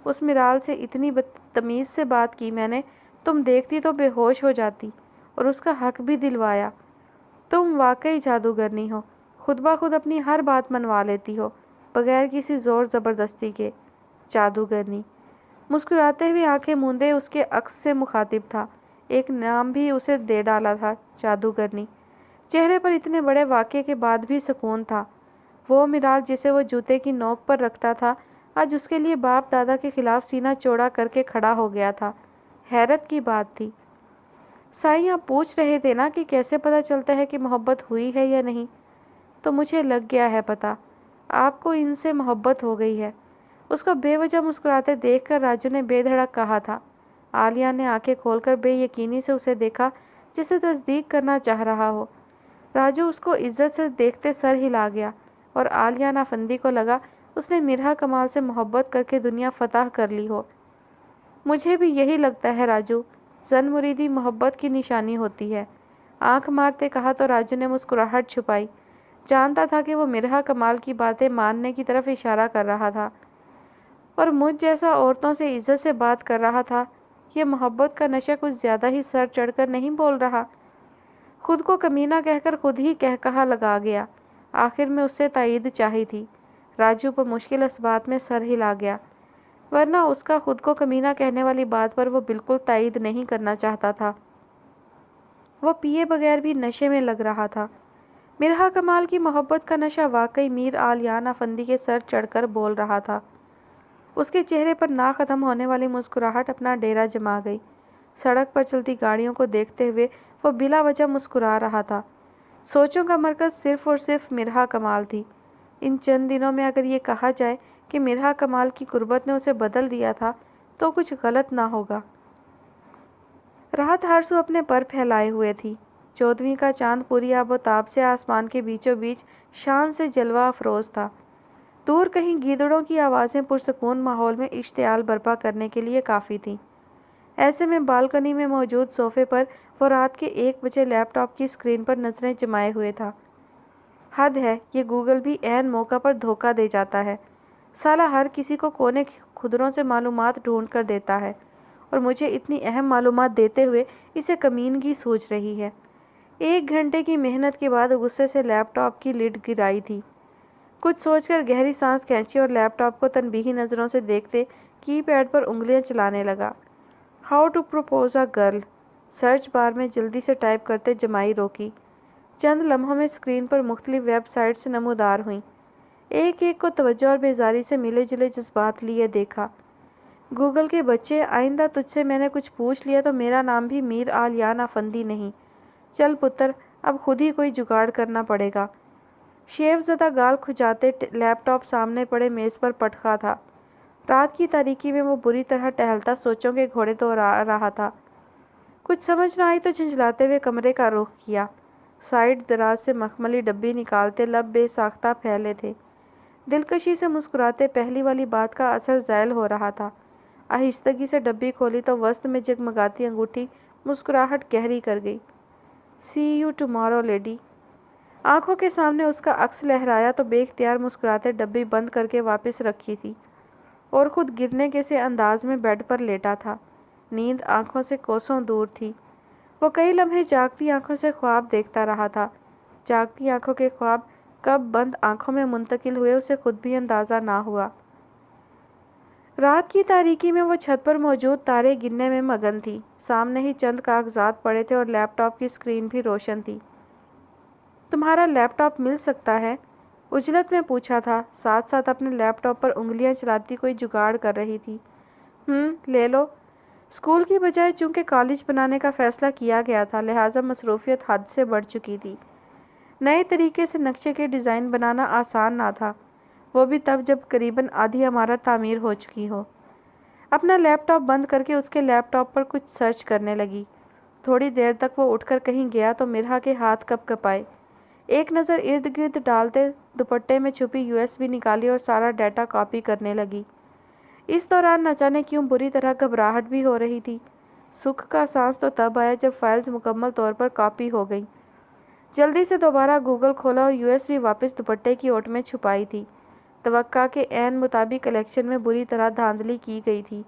اس میرال سے اتنی بدتمیز سے بات کی میں نے، تم دیکھتی تو بے ہوش ہو جاتی، اور اس کا حق بھی دلوایا۔ تم واقعی جادوگرنی ہو، خود بخود اپنی ہر بات منوا لیتی ہو، بغیر کسی زور زبردستی کے۔ جادوگرنی، مسکراتے ہوئے آنکھیں موندے اس کے عکس سے مخاطب تھا۔ ایک نام بھی اسے دے ڈالا تھا، جادوگرنی۔ چہرے پر اتنے بڑے واقعے کے بعد بھی سکون تھا۔ وہ میرال جسے وہ جوتے کی نوک پر رکھتا تھا، آج اس کے لیے باپ دادا کے خلاف سینہ چوڑا کر کے کھڑا ہو گیا تھا۔ حیرت کی بات تھی۔ سائیں آپ پوچھ رہے تھے نا کہ کیسے پتہ چلتا ہے کہ محبت ہوئی ہے یا نہیں، تو مجھے لگ گیا ہے پتہ، آپ کو ان سے محبت ہو گئی ہے۔ اس کو بے وجہ مسکراتے دیکھ کر راجو نے بے دھڑک کہا تھا۔ عالیہ نے آنکھیں کھول کر بے یقینی سے اسے دیکھا، جسے تصدیق کرنا چاہ رہا ہو۔ راجو اس کو عزت سے دیکھتے سر ہلا گیا، اور عالیہ نافندی کو لگا اس نے مرحا کمال سے محبت کر کے دنیا فتح کر لی ہو۔ مجھے بھی یہی لگتا ہے راجو، زن مریدی محبت کی نشانی ہوتی ہے، آنکھ مارتے کہا تو راجو نے مسکراہٹ چھپائی۔ جانتا تھا کہ وہ مرحا کمال کی باتیں ماننے کی طرف اشارہ کر رہا تھا، اور مجھ جیسا عورتوں سے عزت سے بات کر رہا تھا۔ یہ محبت کا نشہ کچھ زیادہ ہی سر چڑھ کر نہیں بول رہا؟ خود کو کمینہ کہہ کر خود ہی کہا لگا گیا۔ آخر میں اس سے تائید چاہی تھی۔ راجو پر مشکل اس بات میں سر ہلا گیا، ورنہ اس کا خود کو کمینہ کہنے والی بات پر وہ بالکل تائید نہیں کرنا چاہتا تھا۔ وہ پیے بغیر بھی نشے میں لگ رہا تھا۔ مرحا کمال کی محبت کا نشہ واقعی میر آلیان افندی کے سر چڑھ کر بول رہا تھا۔ اس کے چہرے پر نہ ختم ہونے والی مسکراہٹ اپنا ڈیرا جما گئی۔ سڑک پر چلتی گاڑیوں کو دیکھتے ہوئے وہ بلا وجہ مسکرا رہا تھا۔ سوچوں کا مرکز صرف اور صرف مرحا کمال تھی۔ ان چند دنوں میں اگر یہ کہا جائے کہ مرحا کمال کی قربت نے اسے بدل دیا تھا تو کچھ غلط نہ ہوگا۔ رات ہر سو اپنے پر پھیلائے ہوئے تھی۔ 14ویں کا چاند پوری آب و تاب سے آسمان کے بیچوں بیچ شان سے جلوہ افروز تھا۔ دور کہیں گیدڑوں کی آوازیں پرسکون ماحول میں اشتعال برپا کرنے کے لیے کافی تھیں۔ ایسے میں بالکنی میں موجود صوفے پر وہ رات کے 1 بجے لیپ ٹاپ کی اسکرین پر نظریں جمائے ہوئے تھا۔ حد ہے، یہ گوگل بھی عین موقع پر دھوکہ دے جاتا ہے۔ سالہ ہر کسی کو کونے خدروں سے معلومات ڈھونڈ کر دیتا ہے، اور مجھے اتنی اہم معلومات دیتے ہوئے اسے کمینگی سوچ رہی ہے۔ 1 گھنٹے کی محنت کے بعد غصے سے لیپ ٹاپ کی لڈ گرائی تھی۔ کچھ سوچ کر گہری سانس کھینچی اور لیپ ٹاپ کو تنبیہی نظروں سے دیکھتے کی پیڈ پر انگلیاں چلانے لگا۔ How to propose a girl, search bar میں جلدی سے ٹائپ کرتے جمائی روکی۔ چند لمحوں میں اسکرین پر مختلف ویب سائٹس نمودار ہوئیں۔ ایک ایک کو توجہ اور بیزاری سے ملے جلے جذبات لیے دیکھا۔ گوگل کے بچے، آئندہ تجھ سے میں نے کچھ پوچھ لیا تو میرا نام بھی میر آلیان افندی نہیں۔ چل پتر، اب خود ہی کوئی جگاڑ کرنا پڑے گا۔ شیو زدہ گال کھجاتے لیپ ٹاپ سامنے پڑے میز پر پٹکا تھا۔ رات کی تاریکی میں وہ بری طرح ٹہلتا سوچوں کے گھوڑے دوڑا رہا تھا۔ کچھ سمجھ نہ آئی تو جھنجھلاتے ہوئے کمرے کا رخ کیا۔ سائیڈ دراز سے مخملی ڈبی نکالتے لب بے ساختہ پھیلے تھے۔ دلکشی سے مسکراتے پہلی والی بات کا اثر زائل ہو رہا تھا۔ آہستگی سے ڈبی کھولی تو وسط میں جگمگاتی انگوٹھی مسکراہٹ گہری کر گئی۔ سی یو ٹمارو لیڈی۔ آنکھوں کے سامنے اس کا عکس لہرایا تو بے اختیار مسکراتے ڈبی بند کر کے واپس رکھی تھی، اور خود گرنے کے سے انداز میں بیڈ پر لیٹا تھا۔ نیند آنکھوں سے کوسوں دور تھی۔ وہ کئی لمحے جاگتی آنکھوں سے خواب دیکھتا رہا تھا۔ جاگتی آنکھوں کے خواب کب بند آنکھوں میں منتقل ہوئے اسے خود بھی اندازہ نہ ہوا۔ رات کی تاریکی میں وہ چھت پر موجود تارے گننے میں مگن تھی۔ سامنے ہی چند کاغذات پڑے تھے اور لیپ ٹاپ کی اسکرین بھی روشن تھی۔ تمہارا لیپ ٹاپ مل سکتا ہے؟ عجلت میں پوچھا تھا، ساتھ ساتھ اپنے لیپ ٹاپ پر انگلیاں چلاتی کوئی جگاڑ کر رہی تھی۔ لے لو۔ اسکول کی بجائے چونکہ کالج بنانے کا فیصلہ کیا گیا تھا، لہٰذا مصروفیت حد سے بڑھ چکی تھی۔ نئے طریقے سے نقشے کے ڈیزائن بنانا آسان نہ تھا، وہ بھی تب جب قریباً آدھی عمارت تعمیر ہو چکی ہو۔ اپنا لیپ ٹاپ بند کر کے اس کے لیپ ٹاپ پر کچھ سرچ کرنے لگی۔ تھوڑی دیر تک وہ اٹھ کر کہیں گیا تو مرحا کے ہاتھ کپ کپائے۔ ایک نظر ارد گرد ڈالتے دوپٹے میں چھپی USB نکالی اور سارا ڈیٹا کاپی کرنے لگی۔ اس دوران نہ جانے کیوں بری طرح گھبراہٹ بھی ہو رہی تھی۔ سکھ کا سانس تو تب آیا جب فائلز مکمل طور پر کاپی ہو گئیں۔ جلدی سے دوبارہ گوگل کھولا اور USB واپس دوپٹے کی اوٹ میں چھپائی تھی۔ توقع کے عین مطابق کلیکشن میں بری طرح دھاندلی کی گئی تھی۔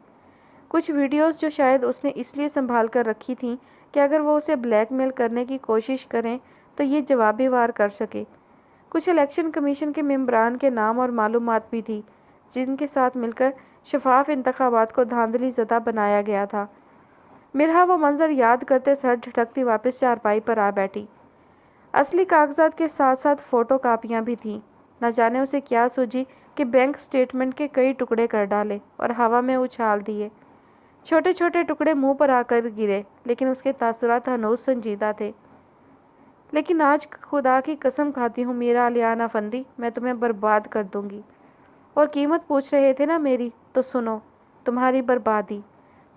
کچھ ویڈیوز جو شاید اس نے اس لیے سنبھال کر رکھی تھیں کہ اگر وہ اسے بلیک میل کرنے کی کوشش کریں تو یہ جوابی وار کر سکے۔ کچھ الیکشن کمیشن کے ممبران کے نام اور معلومات بھی تھی جن کے ساتھ مل کر شفاف انتخابات کو دھاندلی زدہ بنایا گیا تھا۔ مرحا وہ منظر یاد کرتے سر جھٹکتی واپس چارپائی پر آ بیٹھی۔ اصلی کاغذات کے ساتھ ساتھ فوٹو کاپیاں بھی تھیں۔ نہ جانے اسے کیا سوجی کہ بینک سٹیٹمنٹ کے کئی ٹکڑے کر ڈالے اور ہوا میں اچھال دیے۔ چھوٹے چھوٹے ٹکڑے منہ پر آ کر گرے، لیکن اس کے تاثرات ہنوز سنجیدہ تھے۔ لیکن آج خدا کی قسم کھاتی ہوں میرا آلیان افندی، میں تمہیں برباد کر دوں گی۔ اور قیمت پوچھ رہے تھے نا میری، تو سنو، تمہاری بربادی۔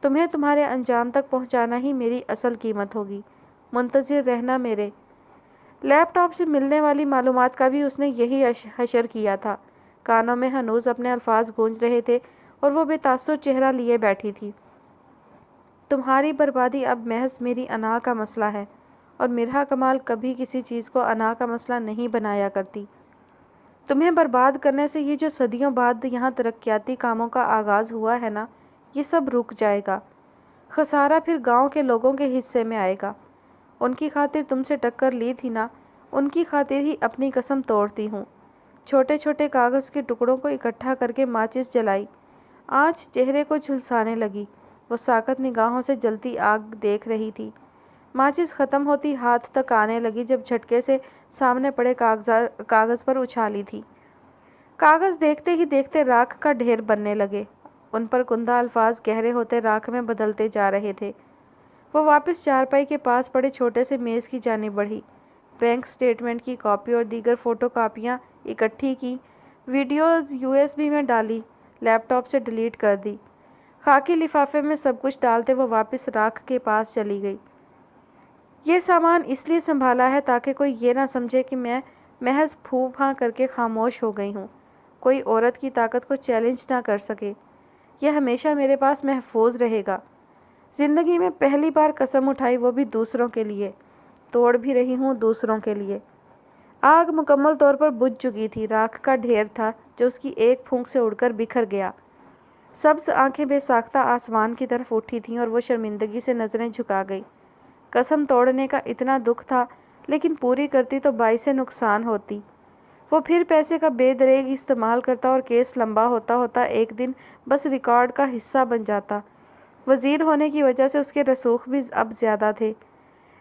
تمہیں تمہارے انجام تک پہنچانا ہی میری اصل قیمت ہوگی۔ منتظر رہنا میرے۔ لیپ ٹاپ سے ملنے والی معلومات کا بھی اس نے یہی حشر کیا تھا۔ کانوں میں ہنوز اپنے الفاظ گونج رہے تھے اور وہ بے تاثر چہرہ لیے بیٹھی تھی۔ تمہاری بربادی اب محض میری انا کا مسئلہ ہے، اور مرحا کمال کبھی کسی چیز کو انا کا مسئلہ نہیں بنایا کرتی۔ تمہیں برباد کرنے سے یہ جو صدیوں بعد یہاں ترقیاتی کاموں کا آغاز ہوا ہے نا، یہ سب رک جائے گا۔ خسارہ پھر گاؤں کے لوگوں کے حصے میں آئے گا۔ ان کی خاطر تم سے ٹکر لی تھی نا، ان کی خاطر ہی اپنی قسم توڑتی ہوں۔ چھوٹے چھوٹے کاغذ کے ٹکڑوں کو اکٹھا کر کے ماچس جلائی۔ آنچ چہرے کو جھلسانے لگی۔ وہ ساکت نگاہوں سے جلتی آگ دیکھ رہی تھی۔ ماچس ختم ہوتی ہاتھ تک آنے لگی جب جھٹکے سے سامنے پڑے کاغذ پر اچھالی تھی۔ کاغذ دیکھتے ہی دیکھتے راکھ کا ڈھیر بننے لگے۔ ان پر کندہ الفاظ گہرے ہوتے راکھ میں بدلتے جا رہے تھے۔ وہ واپس چارپائی کے پاس پڑے چھوٹے سے میز کی جانب بڑھی، بینک سٹیٹمنٹ کی کاپی اور دیگر فوٹو کاپیاں اکٹھی کی، ویڈیوز USB میں ڈالی، لیپ ٹاپ سے ڈیلیٹ کر دی۔ خاکی لفافے میں سب کچھ ڈالتے وہ واپس راکھ کے پاس چلی گئی۔ یہ سامان اس لیے سنبھالا ہے تاکہ کوئی یہ نہ سمجھے کہ میں محض پھوں پھاں کر کے خاموش ہو گئی ہوں، کوئی عورت کی طاقت کو چیلنج نہ کر سکے۔ یہ ہمیشہ میرے پاس محفوظ رہے گا۔ زندگی میں پہلی بار قسم اٹھائی، وہ بھی دوسروں کے لیے، توڑ بھی رہی ہوں دوسروں کے لیے۔ آگ مکمل طور پر بجھ چکی تھی، راکھ کا ڈھیر تھا جو اس کی ایک پھونک سے اڑ کر بکھر گیا۔ سبز آنکھیں بے ساختہ آسمان کی طرف اٹھی تھیں اور وہ شرمندگی سے نظریں جھکا گئی۔ قسم توڑنے کا اتنا دکھ تھا، لیکن پوری کرتی تو باعث نقصان ہوتی۔ وہ پھر پیسے کا بے دریغ استعمال کرتا اور کیس لمبا ہوتا ہوتا ایک دن بس ریکارڈ کا حصہ بن جاتا۔ وزیر ہونے کی وجہ سے اس کے رسوخ بھی اب زیادہ تھے،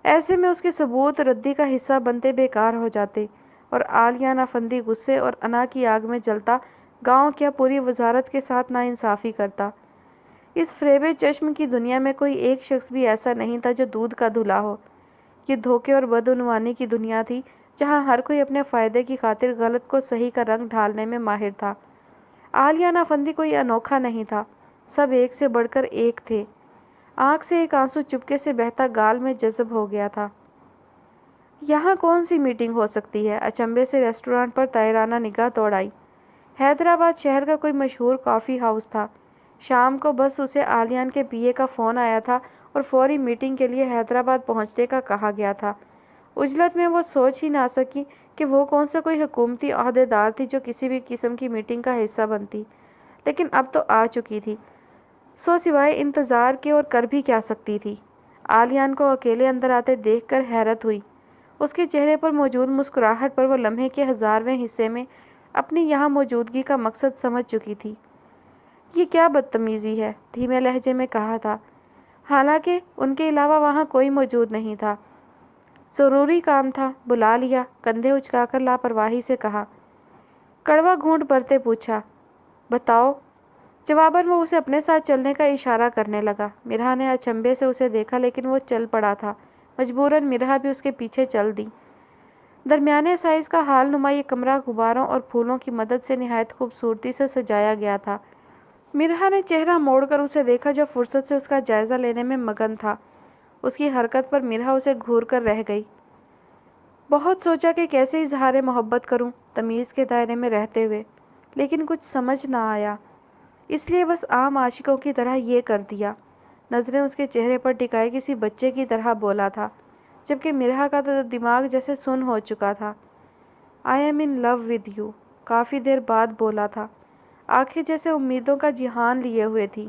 ایسے میں اس کے ثبوت ردی کا حصہ بنتے بیکار ہو جاتے، اور آلیان افندی غصے اور انا کی آگ میں جلتا گاؤں کیا پوری وزارت کے ساتھ ناانصافی کرتا۔ اس فریبے چشم کی دنیا میں کوئی ایک شخص بھی ایسا نہیں تھا جو دودھ کا دھلا ہو۔ یہ دھوکے اور بدعنوانی کی دنیا تھی جہاں ہر کوئی اپنے فائدے کی خاطر غلط کو صحیح کا رنگ ڈھالنے میں ماہر تھا۔ آلیان افندی کوئی انوکھا نہیں تھا، سب ایک سے بڑھ کر ایک تھے۔ آنکھ سے ایک آنسو چپکے سے بہتا گال میں جذب ہو گیا تھا۔ یہاں کون سی میٹنگ ہو سکتی ہے؟ اچنبے سے ریسٹورانٹ پر طائرانہ نگاہ دوڑائی۔ حیدرآباد شہر کا کوئی مشہور کافی ہاؤس تھا۔ شام کو بس اسے آلیان کے PA کا فون آیا تھا اور فوری میٹنگ کے لیے حیدرآباد پہنچنے کا کہا گیا تھا۔ عجلت میں وہ سوچ ہی نہ سکی کہ وہ کون سا کوئی حکومتی عہدے دار تھی جو کسی بھی قسم کی میٹنگ کا حصہ بنتی، لیکن اب تو آ چکی تھی، سو سوائے انتظار کے اور کر بھی کیا سکتی تھی۔ آلیان کو اکیلے اندر آتے دیکھ کر حیرت ہوئی۔ اس کے چہرے پر موجود مسکراہٹ پر وہ لمحے کے 1000ویں حصے میں اپنی یہاں موجودگی کا مقصد سمجھ چکی تھی۔ یہ کیا بدتمیزی ہے، دھیمے لہجے میں کہا تھا، حالانکہ ان کے علاوہ وہاں کوئی موجود نہیں تھا۔ ضروری کام تھا، بلا لیا، کندھے اچکا کر لاپرواہی سے کہا۔ کڑوا گھونٹ بھرتے پوچھا، بتاؤ؟ جواباً وہ اسے اپنے ساتھ چلنے کا اشارہ کرنے لگا۔ مرہا نے اچنبے سے اسے دیکھا، لیکن وہ چل پڑا تھا۔ مجبوراً مرہا بھی اس کے پیچھے چل دی۔ درمیانے سائز کا حال نما یہ کمرہ غباروں اور پھولوں کی مدد سے نہایت خوبصورتی سے سجایا گیا تھا۔ مرہا نے چہرہ موڑ کر اسے دیکھا جو فرصت سے اس کا جائزہ لینے میں مگن تھا۔ اس کی حرکت پر مرہا اسے گھور کر رہ گئی۔ بہت سوچا کہ کیسے اظہار محبت کروں تمیز کے دائرے میں رہتے ہوئے، لیکن کچھ سمجھ نہ آیا، اس لیے بس عام عاشقوں کی طرح یہ کر دیا۔ نظریں اس کے چہرے پر ٹکائے کسی بچے کی طرح بولا تھا، جبکہ مرہا کا دماغ جیسے سن ہو چکا تھا۔ I am in love with you، کافی دیر بعد بولا تھا، آنکھیں جیسے امیدوں کا جہان لیے ہوئے تھی۔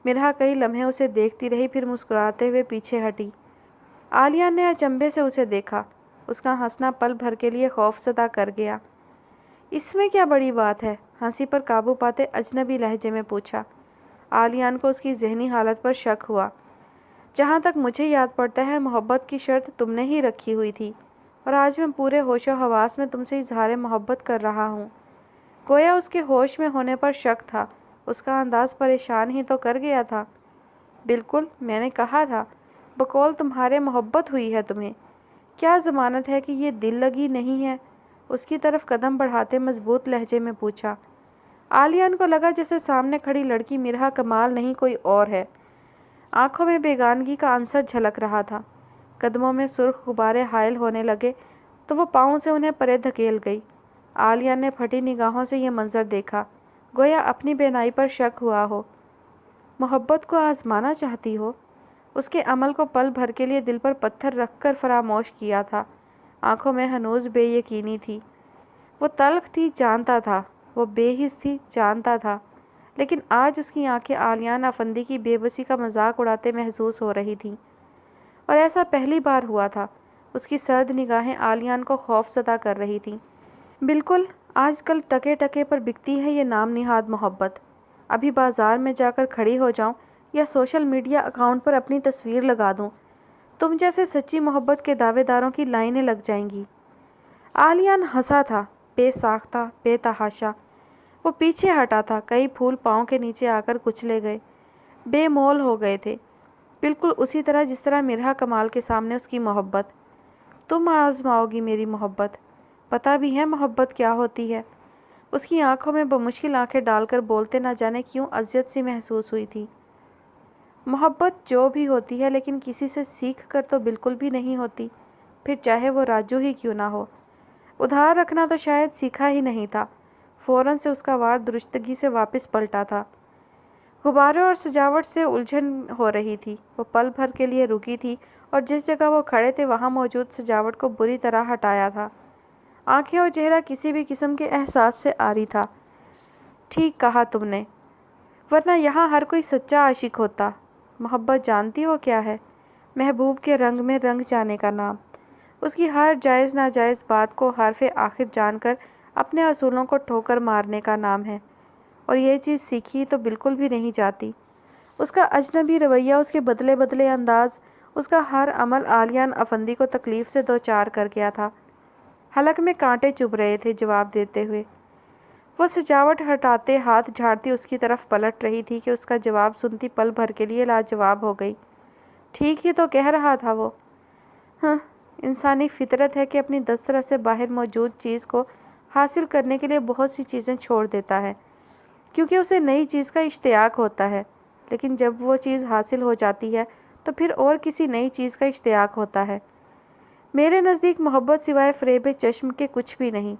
مرہا کئی لمحے اسے دیکھتی رہی، پھر مسکراتے ہوئے پیچھے ہٹی۔ آلیان نے اچنبے سے اسے دیکھا، اس کا ہنسنا پل بھر کے لیے خوف زدہ کر گیا۔ اس میں کیا بڑی بات ہے؟ ہنسی پر قابو پاتے اجنبی لہجے میں پوچھا۔ آلیان کو اس کی ذہنی حالت پر شک ہوا۔ جہاں تک مجھے یاد پڑتا ہے محبت کی شرط تم نے ہی رکھی ہوئی تھی، اور آج میں پورے ہوش و حواس میں تم سے اظہار محبت کر رہا ہوں۔ گویا اس کے ہوش میں ہونے پر شک تھا، اس کا انداز پریشان ہی تو کر گیا تھا۔ بالکل، میں نے کہا تھا، بقول تمہارے محبت ہوئی ہے تمہیں، کیا ضمانت ہے کہ یہ دل لگی نہیں ہے؟ اس کی طرف قدم بڑھاتے مضبوط لہجے میں پوچھا۔ آلیان کو لگا جیسے سامنے کھڑی لڑکی مرہا کمال نہیں کوئی اور ہے۔ آنکھوں میں بیگانگی کا عنصر جھلک رہا تھا۔ قدموں میں سرخ غبارے حائل ہونے لگے تو وہ پاؤں سے انہیں پرے دھکیل گئی۔ آلیان نے پھٹی نگاہوں سے یہ منظر دیکھا، گویا اپنی بینائی پر شک ہوا ہو۔ محبت کو آزمانا چاہتی ہو؟ اس کے عمل کو پل بھر کے لیے دل پر پتھر رکھ کر فراموش کیا تھا۔ آنکھوں میں ہنوز بے یقینی تھی۔ وہ تلخ تھی، جانتا تھا، وہ بے حس تھی، جانتا تھا، لیکن آج اس کی آنکھیں آلیان افندی کی بے بسی کا مذاق اڑاتے محسوس ہو رہی تھیں، اور ایسا پہلی بار ہوا تھا۔ اس کی سرد نگاہیں آلیان کو خوف زدہ کر رہی تھیں۔ بالکل، آج کل ٹکے ٹکے پر بکتی ہے یہ نام نہاد محبت۔ ابھی بازار میں جا کر کھڑی ہو جاؤں یا سوشل میڈیا اکاؤنٹ پر اپنی تصویر لگا دوں، تم جیسے سچی محبت کے دعوے داروں کی لائنیں لگ جائیں گی۔ آلیان ہنسا تھا، بے ساختہ، بے تحاشا۔ وہ پیچھے ہٹا تھا، کئی پھول پاؤں کے نیچے آ کر کچلے گئے، بے مول ہو گئے تھے، بالکل اسی طرح جس طرح مرحا کمال کے سامنے اس کی محبت۔ تم آزماؤ گی میری محبت، پتہ بھی ہے محبت کیا ہوتی ہے؟ اس کی آنکھوں میں بمشکل آنکھیں ڈال کر بولتے نہ جانے کیوں اذیت سی محسوس ہوئی تھی۔ محبت جو بھی ہوتی ہے لیکن کسی سے سیکھ کر تو بالکل بھی نہیں ہوتی، پھر چاہے وہ راجو ہی کیوں نہ ہو۔ ادھار رکھنا تو شاید سیکھا ہی نہیں تھا، فوراً سے اس کا وار درستگی سے واپس پلٹا تھا۔ غباروں اور سجاوٹ سے الجھن ہو رہی تھی، وہ پل بھر کے لیے رکی تھی اور جس جگہ وہ کھڑے تھے وہاں موجود سجاوٹ کو بری طرح ہٹایا تھا۔ آنکھیں اور چہرہ کسی بھی قسم کے احساس سے عاری تھا۔ ٹھیک کہا تم نے، ورنہ یہاں ہر کوئی سچا عاشق ہوتا۔ محبت جانتی ہو کیا ہے؟ محبوب کے رنگ میں رنگ جانے کا نام، اس کی ہر جائز ناجائز بات کو حرف آخر جان کر اپنے اصولوں کو ٹھوکر مارنے کا نام ہے، اور یہ چیز سیکھی تو بالکل بھی نہیں جاتی۔ اس کا اجنبی رویہ، اس کے بدلے بدلے انداز، اس کا ہر عمل عالیان افندی کو تکلیف سے دوچار کر گیا تھا۔ حلق میں کانٹے چبھ رہے تھے جواب دیتے ہوئے۔ وہ سجاوٹ ہٹاتے ہاتھ جھاڑتی اس کی طرف پلٹ رہی تھی کہ اس کا جواب سنتی پل بھر کے لیے لاجواب ہو گئی۔ ٹھیک ہی تو کہہ رہا تھا وہ۔ ہاں، انسانی فطرت ہے کہ اپنی دسترس سے باہر موجود چیز کو حاصل کرنے کے لیے بہت سی چیزیں چھوڑ دیتا ہے، کیونکہ اسے نئی چیز کا اشتیاق ہوتا ہے، لیکن جب وہ چیز حاصل ہو جاتی ہے تو پھر اور کسی نئی چیز کا اشتیاق ہوتا ہے۔ میرے نزدیک محبت سوائے فریب چشم کے کچھ بھی نہیں،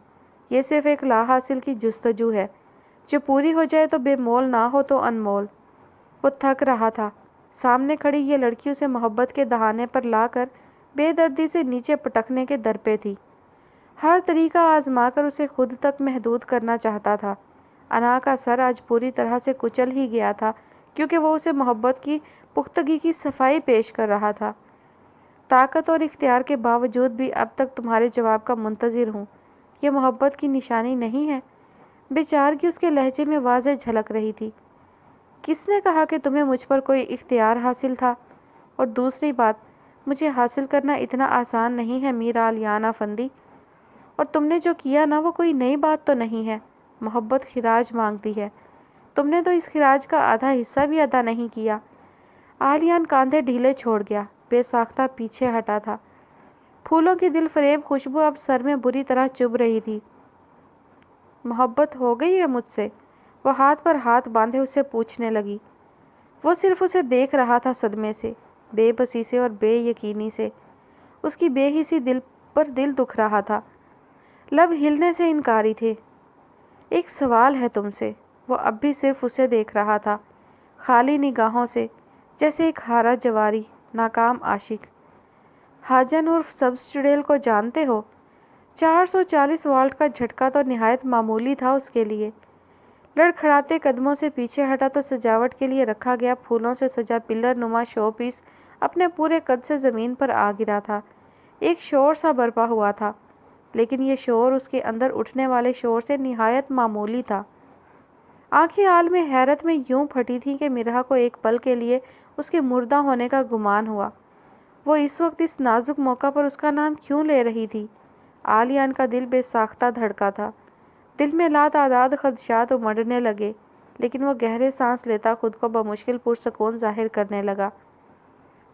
یہ صرف ایک لا حاصل کی جستجو ہے، جو پوری ہو جائے تو بے مول نہ ہو تو انمول۔ وہ تھک رہا تھا، سامنے کھڑی یہ لڑکی اسے محبت کے دہانے پر لا کر بے دردی سے نیچے پٹکنے کے در پہ تھی، ہر طریقہ آزما کر اسے خود تک محدود کرنا چاہتا تھا۔ انا کا سر آج پوری طرح سے کچل ہی گیا تھا، کیونکہ وہ اسے محبت کی پختگی کی صفائی پیش کر رہا تھا۔ طاقت اور اختیار کے باوجود بھی اب تک تمہارے جواب کا منتظر ہوں، یہ محبت کی نشانی نہیں ہے؟ بیچارگی اس کے لہجے میں واضح جھلک رہی تھی۔ کس نے کہا کہ تمہیں مجھ پر کوئی اختیار حاصل تھا؟ اور دوسری بات، مجھے حاصل کرنا اتنا آسان نہیں ہے میر عالیان افندی، اور تم نے جو کیا نا وہ کوئی نئی بات تو نہیں ہے۔ محبت خراج مانگتی ہے، تم نے تو اس خراج کا آدھا حصہ بھی ادا نہیں کیا۔ عالیان کاندھے ڈھیلے چھوڑ گیا، بے ساختہ پیچھے ہٹا تھا۔ پھولوں کی دل فریب خوشبو اب سر میں بری طرح چبھ رہی تھی۔ محبت ہو گئی ہے مجھ سے؟ وہ ہاتھ پر ہاتھ باندھے اسے پوچھنے لگی۔ وہ صرف اسے دیکھ رہا تھا صدمے سے، بے بسی سے اور بے یقینی سے۔ اس کی بے حسی دل پر دل دکھ رہا تھا، لب ہلنے سے انکاری تھے۔ ایک سوال ہے تم سے۔ وہ اب بھی صرف اسے دیکھ رہا تھا، خالی نگاہوں سے، جیسے ایک ہارا جواری، ناکام عاشق۔ حاجن عرف سبز چڑیل کو جانتے ہو؟ 440 والٹ کا جھٹکا تو نہایت معمولی تھا اس کے لیے۔ لڑکھڑاتے قدموں سے پیچھے ہٹا تو سجاوٹ کے لیے رکھا گیا پھولوں سے سجا پلر نما شو پیس اپنے پورے قد سے زمین پر آ گرا تھا۔ ایک شور سا برپا ہوا تھا، لیکن یہ شور اس کے اندر اٹھنے والے شور سے نہایت معمولی تھا۔ آنکھیں عالم حیرت میں یوں پھٹی تھیں کہ مرحا کو ایک پل کے لیے اس کے مردہ ہونے کا گمان ہوا۔ وہ اس وقت اس نازک موقع پر اس کا نام کیوں لے رہی تھی؟ عالیان کا دل بے ساختہ دھڑکا تھا، دل میں لاتعداد خدشات امڑنے لگے، لیکن وہ گہرے سانس لیتا خود کو بمشکل پرسکون ظاہر کرنے لگا۔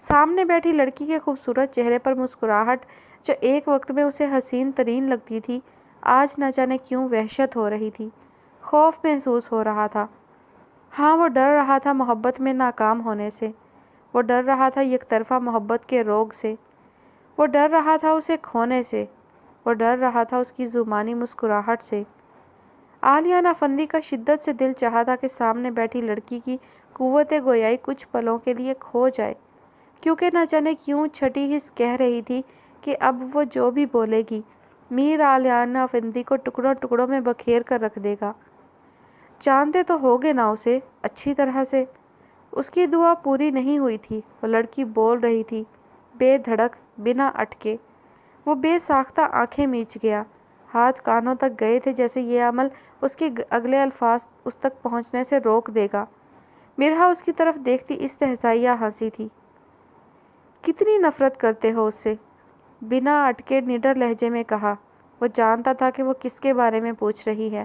سامنے بیٹھی لڑکی کے خوبصورت چہرے پر مسکراہٹ، جو ایک وقت میں اسے حسین ترین لگتی تھی، آج نہ جانے کیوں وحشت ہو رہی تھی، خوف محسوس ہو رہا تھا۔ ہاں، وہ ڈر رہا تھا محبت میں ناکام ہونے سے، وہ ڈر رہا تھا یک طرفہ محبت کے روگ سے، وہ ڈر رہا تھا اسے کھونے سے، وہ ڈر رہا تھا اس کی زمانی مسکراہٹ سے۔ عالیان افندی کا شدت سے دل چاہا تھا کہ سامنے بیٹھی لڑکی کی قوت گویائی کچھ پلوں کے لیے کھو جائے، کیونکہ نہ جانے کیوں چھٹی حس کہہ رہی تھی کہ اب وہ جو بھی بولے گی میر عالیان افندی کو ٹکڑوں ٹکڑوں میں بکھیر کر رکھ دے گا۔ جانتے تو ہوگے نا اسے اچھی طرح سے؟ اس کی دعا پوری نہیں ہوئی تھی، وہ لڑکی بول رہی تھی، بے دھڑک، بنا اٹکے۔ وہ بے ساختہ آنکھیں میچ گیا، ہاتھ کانوں تک گئے تھے جیسے یہ عمل اس کے اگلے الفاظ اس تک پہنچنے سے روک دے گا۔ مرحا اس کی طرف دیکھتی استہزائیہ ہنسی تھی۔ کتنی نفرت کرتے ہو اس سے؟ بنا اٹکے نڈر لہجے میں کہا۔ وہ جانتا تھا کہ وہ کس کے بارے میں پوچھ رہی ہے۔